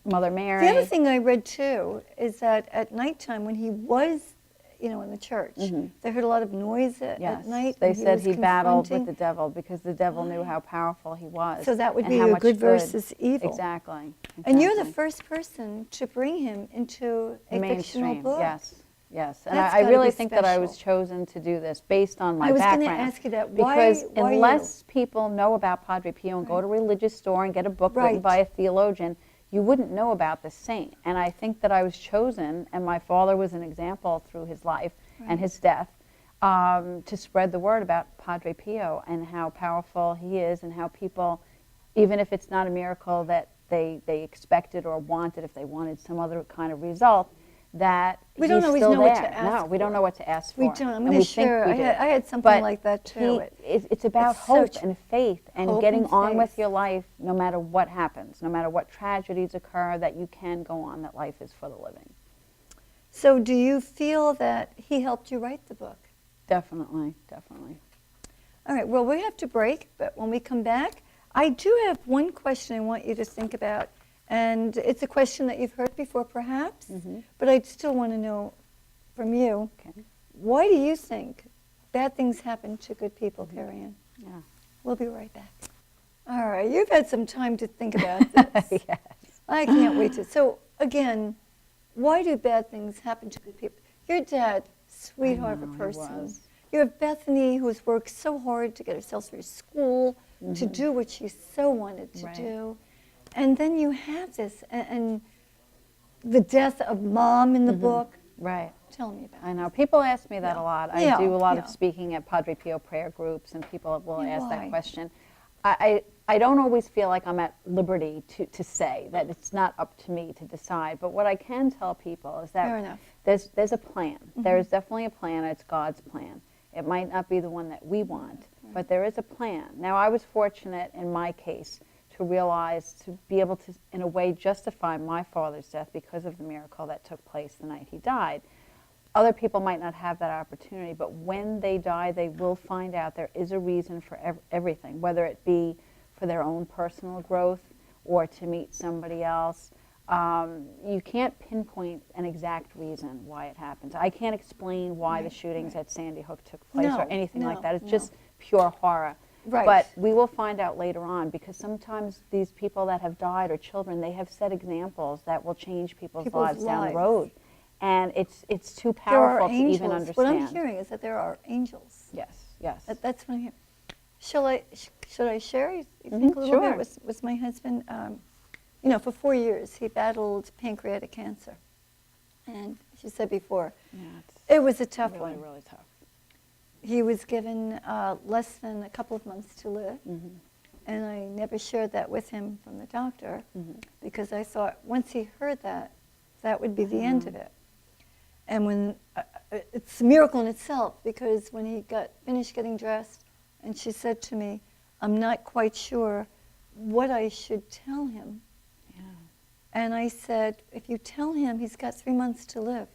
B: Mother Mary.
A: The other thing I read too is that at nighttime when he was, in the church, they heard a lot of noise
B: Yes,
A: at night.
B: they
A: and
B: said
A: was
B: he battled with
A: confronting-
B: the devil because the devil knew how powerful he was.
A: So that would
B: and
A: be
B: how
A: a
B: much
A: good versus evil.
B: Exactly.
A: And you're the
B: exactly.
A: first person to bring him into a fictional
B: mainstream.
A: book.
B: Yes, yes. And
A: That's
B: I
A: gotta
B: really
A: be
B: think that I was
A: special.
B: chosen to do this based on my
A: I was gonna
B: background.
A: ask you that.
B: Because
A: Why
B: unless people know about Padre Pio and go to a religious store and get a book written
A: Right.
B: by a theologian, you wouldn't know about the saint. And I think that I was chosen, and my father was an example through his life and his death, to spread the word about Padre Pio and how powerful he is, and how people, even if it's not a miracle that they expected or wanted, if they wanted some other kind of result, that
A: We don't
B: he's
A: always
B: still
A: know what
B: there.
A: to ask
B: No, we don't
A: for.
B: know what to ask for.
A: We don't. I'm
B: and
A: going
B: we
A: to
B: think
A: share.
B: we
A: I
B: do.
A: had something
B: But
A: like that too.
B: it's about
A: It's
B: hope
A: such
B: and faith and
A: hope
B: getting
A: and
B: on with
A: faith.
B: your life no matter what happens, no matter what tragedies occur, that you can go on, that life is for the living.
A: So do you feel that he helped you write the book?
B: Definitely, definitely.
A: All right, well, we have to break, but when we come back, I do have one question I want you to think about. And it's a question that you've heard before, perhaps, but I still want to know from you,
B: Okay.
A: why do you think bad things happen to good people, Kerriann?
B: Yeah.
A: We'll be right back. All right, you've had some time to think about this.
B: Yes.
A: I can't wait to. So, again, why do bad things happen to good people? Your dad, sweetheart of a
B: he
A: person.
B: was.
A: You have Bethany, who's worked so hard to get herself through school, to do what she so wanted to
B: Right.
A: do. And then you have this, and the death of Mom in the book.
B: Right.
A: Tell me about
B: I know. People ask me that a lot. I
A: Yeah,
B: do a lot
A: yeah.
B: of speaking at Padre Pio prayer groups, and people will
A: Yeah,
B: ask
A: why?
B: that question. I don't always feel like I'm at liberty to say that it's not up to me to decide. But what I can tell people is
A: Fair
B: that
A: enough.
B: there's a plan. There's definitely a plan. It's God's plan. It might not be the one that we want, but there is a plan. Now, I was fortunate in my case to realize, to be able to, in a way, justify my father's death because of the miracle that took place the night he died. Other people might not have that opportunity, but when they die, they will find out there is a reason for everything, whether it be for their own personal growth or to meet somebody else. You can't pinpoint an exact reason why it happens. I can't explain why the shootings at Sandy Hook took place
A: No,
B: or anything like
A: no,
B: that. It's
A: no.
B: just pure horror.
A: Right.
B: But we will find out later on, because sometimes these people that have died or children, they have set examples that will change people's lives down the
A: lives.
B: road. And it's too
A: There are
B: powerful to
A: angels.
B: even understand.
A: What I'm hearing is that there are angels.
B: Yes, yes.
A: That's what I'm hearing. Should I share? You think a little
B: sure.
A: bit with my husband? For 4 years he battled pancreatic cancer, and as you said before,
B: Yeah, it's
A: it was a tough
B: really,
A: one.
B: really tough.
A: He was given less than a couple of months to live,
B: Mm-hmm.
A: and I never shared that with him from the doctor because I thought once he heard that, that would be the end of it. And when it's a miracle in itself, because when he got finished getting dressed, and she said to me, "I'm not quite sure what I should tell him."
B: Yeah.
A: And I said, "If you tell him he's got 3 months to live,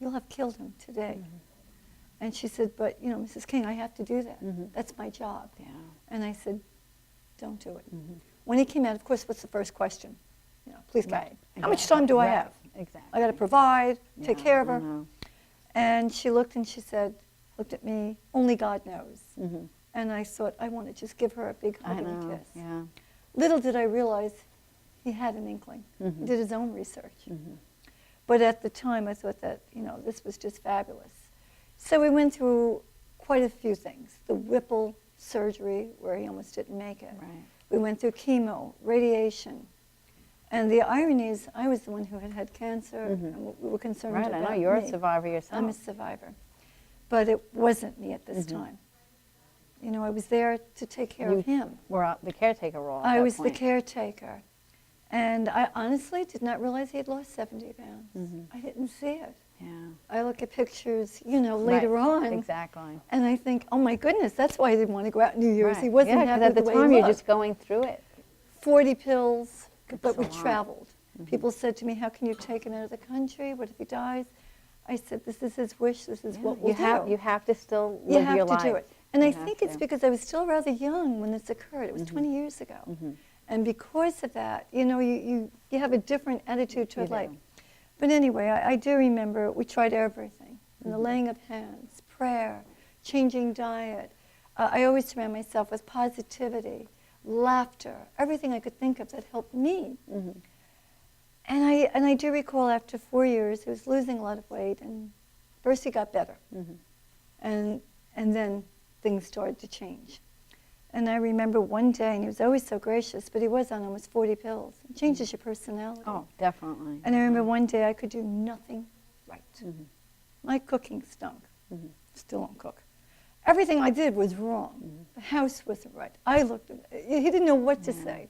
A: you'll have killed him today." And she said, "But, Mrs. King, I have to do that. That's my job."
B: Yeah.
A: And I said, "Don't do it." When he came out, of course, what's the first question? Please,
B: Right.
A: how much time do I
B: Right.
A: have?
B: Exactly.
A: I got to provide, take
B: Yeah,
A: care of
B: I
A: her.
B: know.
A: And she looked and she said, looked at me, "Only God knows." And I thought, I want to just give her a big hug
B: I
A: and a
B: know.
A: kiss.
B: Yeah.
A: Little did I realize he had an inkling. He did his own research. But at the time, I thought that, this was just fabulous. So we went through quite a few things. The Whipple surgery, where he almost didn't make it.
B: Right.
A: We went through chemo, radiation. And the irony is, I was the one who had had cancer, and we were concerned
B: Right.
A: about
B: I know you're a
A: me.
B: survivor yourself.
A: I'm a survivor. But it wasn't me at this time. I was there to take care of him.
B: We're out the caretaker role. At
A: I
B: that
A: was the
B: point.
A: caretaker. And I honestly did not realize he had lost 70 pounds. I didn't see it.
B: Yeah.
A: I look at pictures, later
B: Right.
A: on.
B: Exactly.
A: And I think, oh my goodness, that's why I didn't want to go out New Year's.
B: Right.
A: He wasn't
B: yeah,
A: happy
B: because
A: with
B: at the
A: way
B: time
A: he
B: you're
A: looked.
B: just going through it.
A: 40 pills, but we
B: a lot.
A: traveled. People said to me, how can you take him out of the country? What if he dies? I said, this is his wish. This is what we'll do.
B: You have to still
A: You
B: live
A: have
B: your
A: to
B: life.
A: do it. And I
B: You have
A: think it's
B: to.
A: because I was still rather young when this occurred. It was 20 years ago. And because of that, you know, you have a different attitude toward
B: You
A: life.
B: do.
A: But anyway, I do remember we tried everything. And the laying of hands, prayer, changing diet. I always surround myself with positivity, laughter, everything I could think of that helped me. And I do recall after 4 years, he was losing a lot of weight, and first he got better. And then things started to change. And I remember one day, and he was always so gracious, but he was on almost 40 pills. It changes your personality.
B: Oh, definitely.
A: And I remember one day I could do nothing right. My cooking stunk. Still don't cook. Everything I did was wrong. The house wasn't right. I looked at it. He didn't know what to say.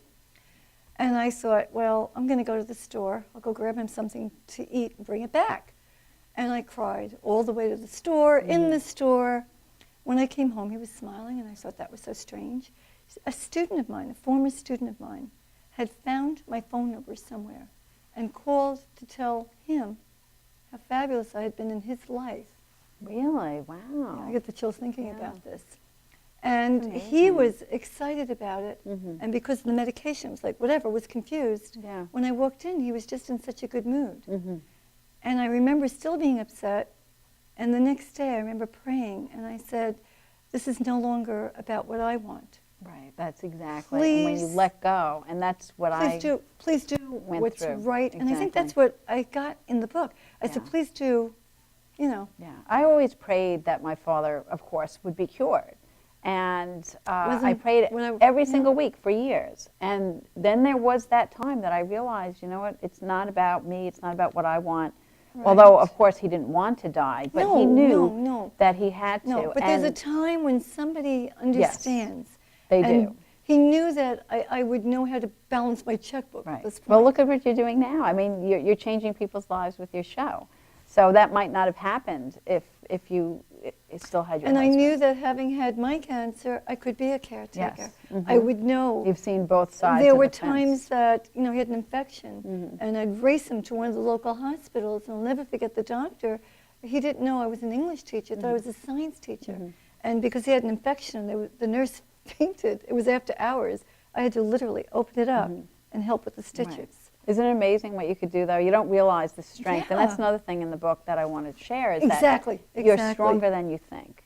A: And I thought, well, I'm going to go to the store. I'll go grab him something to eat and bring it back. And I cried all the way to the store, in the store. When I came home, he was smiling, and I thought that was so strange. A student of mine, a former student of mine, had found my phone number somewhere and called to tell him how fabulous I had been in his life.
B: Really? Wow.
A: I get the chills thinking about this. And he was excited about it, and because of the medication, it was like, whatever, was confused.
B: Yeah.
A: When I walked in, he was just in such a good mood. And I remember still being upset, and the next day I remember praying, and I said, this is no longer about what I want.
B: Right, that's exactly. And when you let go, and that's what
A: Please do
B: went
A: what's
B: through.
A: right. And I think
B: Exactly.
A: that's what I got in the book. I said,
B: Yeah.
A: please do, you know.
B: Yeah, I always prayed that my father, of course, would be cured. And I prayed every single week for years. And then there was that time that I realized, you know what, it's not about me, it's not about what I want.
A: Right.
B: Although, of course, he didn't want to die, but he knew that he had to.
A: No, but there's a time when somebody understands.
B: They
A: and
B: do.
A: He knew that I would know how to balance my checkbook at this point.
B: Well, look at what you're doing now. I mean, you're changing people's lives with your show. So that might not have happened if you still had your
A: And
B: husband.
A: I knew that having had my cancer, I could be a caretaker.
B: Yes.
A: I would know.
B: You've seen both sides
A: There
B: of
A: were
B: the fence.
A: times that, you know, he had an infection, and I'd race him to one of the local hospitals, and I'll never forget the doctor. He didn't know I was an English teacher, thought I was a science teacher. And because he had an infection, the nurse fainted. It was after hours. I had to literally open it up and help with the stitches.
B: Right. Isn't it amazing what you could do, though? You don't realize the strength. And that's another thing in the book that I wanted to share is that you're stronger than you think.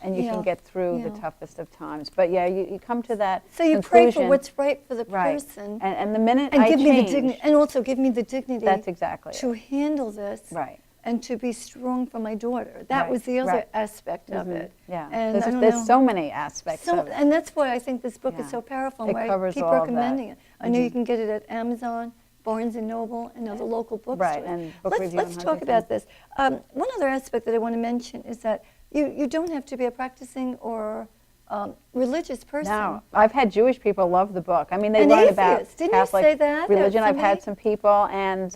B: And you can get through the toughest of times. But yeah, you come to that
A: So you pray for what's right for the person.
B: And the minute
A: and
B: I
A: give
B: change,
A: me the dignity, and also give me the dignity
B: that's exactly
A: to handle this.
B: Right.
A: And to be strong for my daughter. That was the other aspect of it.
B: Yeah,
A: and
B: there's so many aspects of it.
A: And that's why I think this book is so powerful.
B: It
A: Why
B: covers
A: I keep
B: all of
A: recommending
B: that.
A: it. I know you can get it at Amazon, Barnes & Noble, and other local bookstores.
B: Right, and Book Review
A: Let's
B: and
A: talk about this. One other aspect that I want to mention is that you don't have to be a practicing or religious person.
B: No, I've had Jewish people love the book. I mean, they
A: And
B: learn about
A: atheists. Didn't
B: Catholic
A: you say that
B: religion.
A: for
B: I've had
A: me?
B: some people, and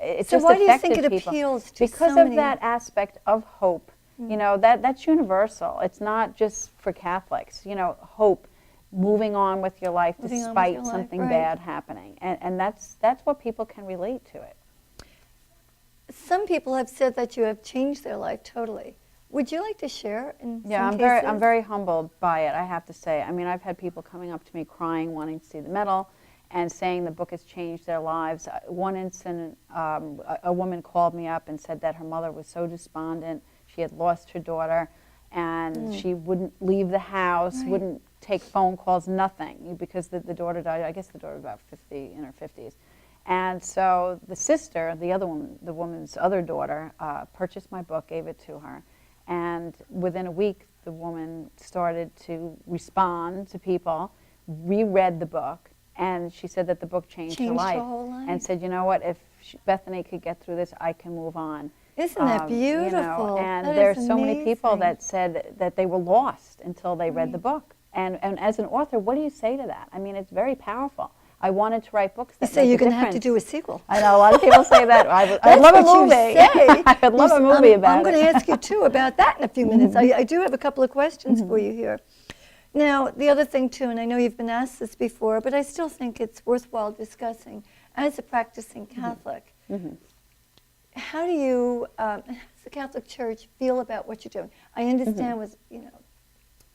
B: it
A: So
B: just
A: why do you
B: affected
A: think it
B: people.
A: appeals to
B: Because
A: so
B: of
A: many?
B: that aspect of hope. You know, that's universal. It's not just for Catholics. You know, hope, moving on with your life
A: Moving on with
B: despite
A: your life,
B: something
A: right.
B: bad happening, and that's what people can relate to it.
A: Some people have said that you have changed their life totally. Would you like to share in
B: Yeah,
A: some
B: I'm
A: cases?
B: very humbled by it, I have to say. I mean, I've had people coming up to me crying, wanting to see the medal, and saying the book has changed their lives. One incident, a woman called me up and said that her mother was so despondent. She had lost her daughter, and she wouldn't leave the house, wouldn't take phone calls, nothing, because the daughter died. I guess the daughter was about 50, in her 50s. And so the sister, the other woman, the woman's other daughter, purchased my book, gave it to her. And within a week, the woman started to respond to people, reread the book, and she said that the book changed her life.
A: Her whole life.
B: And said, you know what, if Bethany could get through this, I can move on.
A: Isn't that beautiful?
B: You know, and
A: That
B: there's
A: is
B: so many people
A: amazing.
B: that said that they were lost until they read the book. And as an author, what do you say to that? I mean, it's very powerful. I wanted to write books that
A: You say
B: make
A: you're
B: a
A: going to have to
B: difference.
A: do a sequel.
B: I know, a lot of people say that. I'd
A: That's
B: love a
A: what you
B: movie.
A: say.
B: I'd love a movie about it.
A: I'm going to ask you, too, about that in a few minutes. I do have a couple of questions for you here. Now, the other thing, too, and I know you've been asked this before, but I still think it's worthwhile discussing, as a practicing Catholic, how do you, how does the Catholic Church feel about what you're doing? I understand was,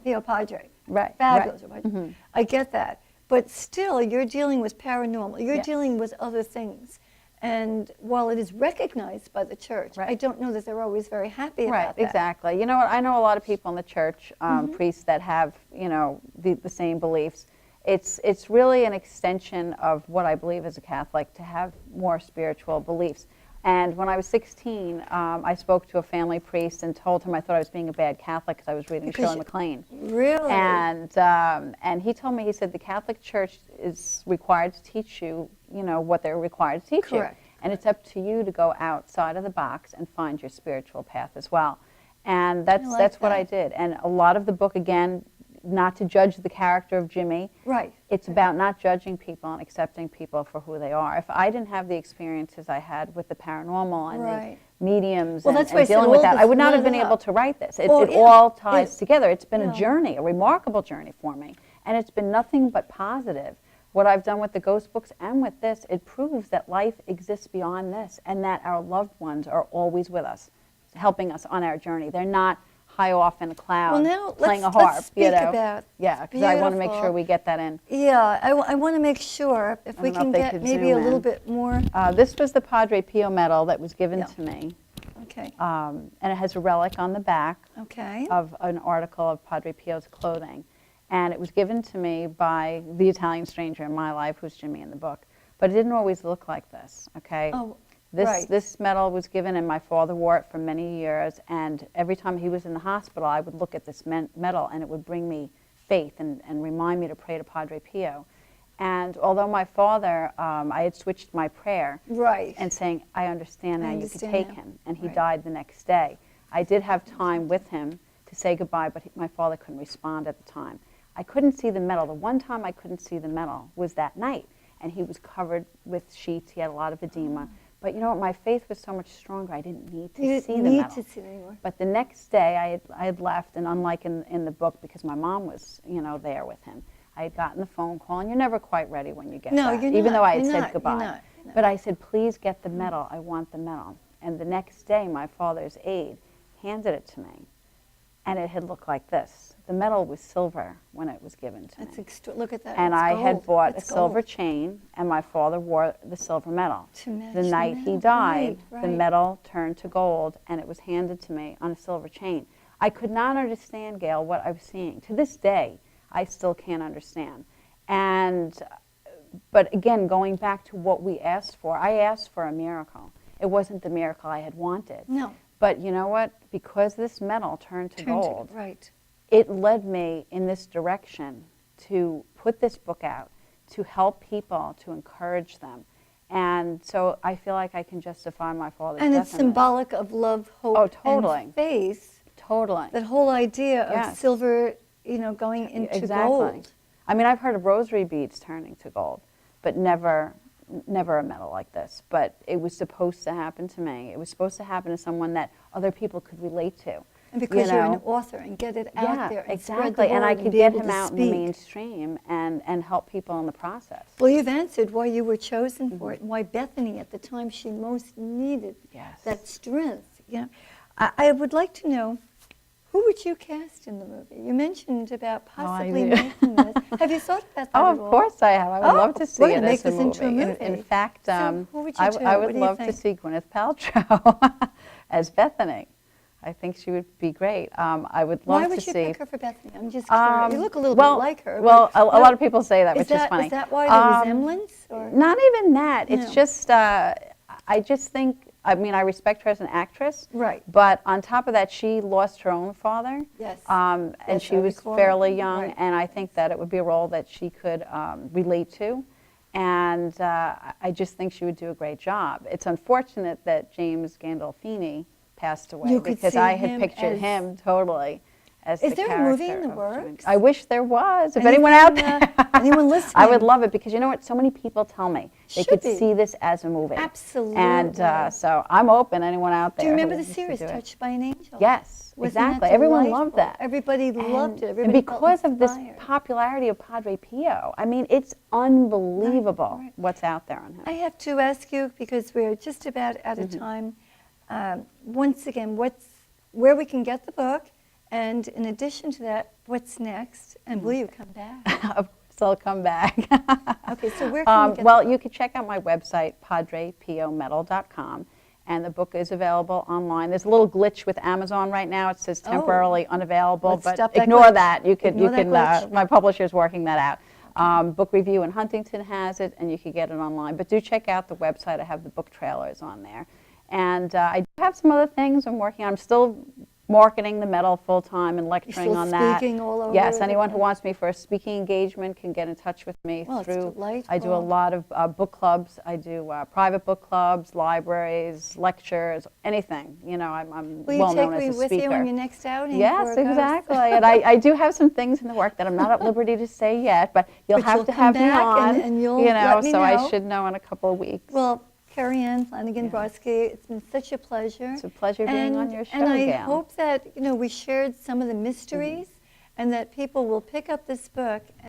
A: Pio Padre.
B: Right.
A: Fabulous.
B: Right.
A: Right? I get that. But still, you're dealing with paranormal. You're
B: Yes.
A: dealing with other things. And while it is recognized by the church,
B: Right.
A: I don't know that they're always very happy
B: Right,
A: about that.
B: exactly. You know what? I know a lot of people in the church, priests that have, the same beliefs. It's really an extension of what I believe as a Catholic to have more spiritual beliefs. And when I was 16, I spoke to a family priest and told him I thought I was being a bad Catholic because I was reading
A: Because
B: Shirley
A: you-
B: MacLaine.
A: Really?
B: And he told me, he said, the Catholic Church is required to teach you, what they're required to teach
A: Correct.
B: you. And it's up to you to go outside of the box and find your spiritual path as well. And that's
A: like
B: what I
A: that.
B: did. And a lot of the book, again, not to judge the character of Jimmy.
A: Right.
B: It's about not judging people and accepting people for who they are. If I didn't have the experiences I had with the paranormal and
A: Right.
B: the mediums
A: Well,
B: and,
A: that's why I said
B: dealing with
A: all
B: that,
A: this
B: I would not have
A: led
B: been able
A: up.
B: to write this. It
A: Well, yeah.
B: all ties
A: It-
B: together. It's been
A: yeah.
B: a journey, a remarkable journey for me. And it's been nothing but positive. What I've done with the ghost books and with this, it proves that life exists beyond this and that our loved ones are always with us, helping us on our journey. They're not high off in a cloud
A: Well, now
B: playing
A: let's
B: a harp.
A: speak about.
B: Yeah, because I want to make
A: beautiful.
B: sure we get that in.
A: Yeah, I want to make sure if we
B: don't know if
A: can
B: they
A: get
B: could
A: maybe a
B: zoom
A: little
B: in.
A: bit more.
B: This was the Padre Pio medal that was given
A: Yeah.
B: to me.
A: Okay.
B: And it has a relic on the back
A: Okay.
B: of an article of Padre Pio's clothing. And it was given to me by the Italian stranger in my life, who's Jimmy in the book. But it didn't always look like this, okay?
A: Oh,
B: This,
A: right.
B: this medal was given, and my father wore it for many years. And every time he was in the hospital, I would look at this medal, and it would bring me faith and remind me to pray to Padre Pio. And although my father, I had switched my prayer
A: Right.
B: and saying, I understand
A: I
B: now,
A: understand
B: you could take
A: now.
B: him. And he
A: Right.
B: died the next day. I did have time with him to say goodbye, but my father couldn't respond at the time. I couldn't see the medal. The one time I couldn't see the medal was that night. And he was covered with sheets. He had a lot of edema. But you know what? My faith was so much stronger. I didn't need to
A: You
B: see
A: didn't
B: the
A: need
B: medal.
A: to see it anymore.
B: But the next day, I had left, and unlike in the book, because my mom was, there with him, I had gotten the phone call, and you're never quite ready when you get
A: No,
B: that,
A: you're
B: even
A: not.
B: though I had
A: You're
B: said
A: not. You're
B: goodbye.
A: not. No.
B: But I said, please get the medal. I want the medal. And the next day, my father's aide handed it to me, and it had looked like this. The medal was silver when it was given to
A: That's
B: me.
A: look at that.
B: And
A: it's
B: I had
A: gold.
B: bought
A: It's
B: a silver
A: gold.
B: chain, and my father wore the silver medal.
A: To match
B: The
A: the
B: night he
A: medal.
B: died,
A: Right,
B: the
A: right.
B: medal turned to gold, and it was handed to me on a silver chain. I could not understand, Gail, what I was seeing. To this day, I still can't understand. But again, going back to what we asked for, I asked for a miracle. It wasn't the miracle I had wanted.
A: No.
B: But you know what? Because this medal turned to
A: Turn to-
B: gold,
A: Right.
B: it led me in this direction to put this book out, to help people, to encourage them. And so I feel like I can justify my father's
A: And
B: death
A: it's
B: in this.
A: symbolic of love, hope,
B: Oh, totally.
A: and faith.
B: Totally.
A: That whole idea of
B: Yes.
A: silver, going into
B: Exactly.
A: gold.
B: I mean, I've heard of rosary beads turning to gold, but never a medal like this. But it was supposed to happen to me. It was supposed to happen to someone that other people could relate to.
A: And because you're an
B: know?
A: author and get it out
B: Yeah,
A: there and
B: exactly.
A: spread the
B: And I
A: word
B: could
A: and be
B: get
A: able
B: him
A: to
B: out in the
A: speak.
B: mainstream and help people in the process.
A: Well, you've answered why you were chosen for it and why Bethany, at the time she most needed
B: Yes.
A: that strength. I would like to know, who would you cast in the movie? You mentioned about possibly
B: do.
A: making this. Have you thought about that
B: Oh,
A: at
B: of
A: all?
B: course I have. I would
A: Oh,
B: love to see
A: we're
B: it
A: gonna make
B: as a
A: this into a
B: movie. In
A: movie.
B: fact,
A: So who would you
B: I
A: do?
B: I
A: What
B: would
A: do you
B: love to
A: think?
B: see Gwyneth Paltrow as Bethany. I think she would be great. I would love
A: Why
B: to
A: would you
B: see.
A: pick her for Bethany? I'm just curious. You look a little
B: well,
A: bit like her.
B: Well,
A: but
B: a lot of people say that,
A: is
B: which
A: that,
B: is funny.
A: Is that why the resemblance? Or?
B: Not even that. It's
A: No.
B: just, I just think, I mean, I respect her as an actress.
A: Right.
B: But on top of that, she lost her own father.
A: Yes.
B: And
A: Yes,
B: she
A: I
B: was
A: recall.
B: fairly young,
A: Right.
B: and I think that it would be a role that she could relate to. And I just think she would do a great job. It's unfortunate that James Gandolfini passed away
A: You could
B: because
A: see
B: I had
A: him
B: pictured
A: as-
B: him totally as
A: Is
B: the
A: there a movie in
B: character
A: the
B: of June.
A: works?
B: I wish there was. If anyone out
A: Anything,
B: there,
A: anyone listening?
B: I would love it, because you know what? So many people tell me they
A: Should
B: could
A: be.
B: see this as a movie.
A: Absolutely.
B: And so I'm open. Anyone out there?
A: Do you remember
B: who
A: the
B: wants to
A: series
B: do it.
A: Touched by an Angel?
B: Yes,
A: Wasn't that
B: exactly. Everyone loved
A: delightful?
B: that.
A: Everybody loved it.
B: And
A: Everybody felt
B: because of this
A: inspired.
B: popularity of Padre Pio, I mean, it's unbelievable
A: Right.
B: what's out there on him.
A: I have to ask you, because we're just about out of time, once again, where we can get the book, and in addition to that, what's next, and will you come back?
B: Of course, I'll come back.
A: Okay, so where can we get
B: well,
A: the book?
B: you can check out my website, padrepiomedal.com, and the book is available online. There's a little glitch with Amazon right now. It says temporarily unavailable,
A: Let's
B: but
A: stop that
B: ignore
A: glitch.
B: that. You can,
A: Ignore that glitch.
B: my publisher's working that out. Book Review in Huntington has it, and you can get it online. But do check out the website. I have the book trailers on there. And I do have some other things I'm working on. I'm still marketing the medal full-time and lecturing
A: still
B: on that.
A: speaking all over
B: Yes,
A: the
B: anyone who
A: place.
B: wants me for a speaking engagement can get in touch with me
A: Well, it's
B: through. I do a
A: delightful.
B: lot of book clubs. I do private book clubs, libraries, lectures, anything. You know, I'm
A: Will you
B: well
A: take
B: known as
A: me
B: a
A: with
B: speaker.
A: you on your next outing?
B: Yes,
A: for a ghost?
B: exactly. And I do have some things in the work that I'm not at liberty to say yet, but you'll
A: But
B: have
A: you'll
B: to
A: come
B: have me
A: back
B: on.
A: and you'll
B: you know,
A: let me
B: so
A: know.
B: I should know in a couple of weeks.
A: Well, Kerriann, Flanagan, Brosky, it's been such a pleasure.
B: It's a pleasure being on your show,
A: And I
B: Gail.
A: hope that we shared some of the mysteries, and that people will pick up this book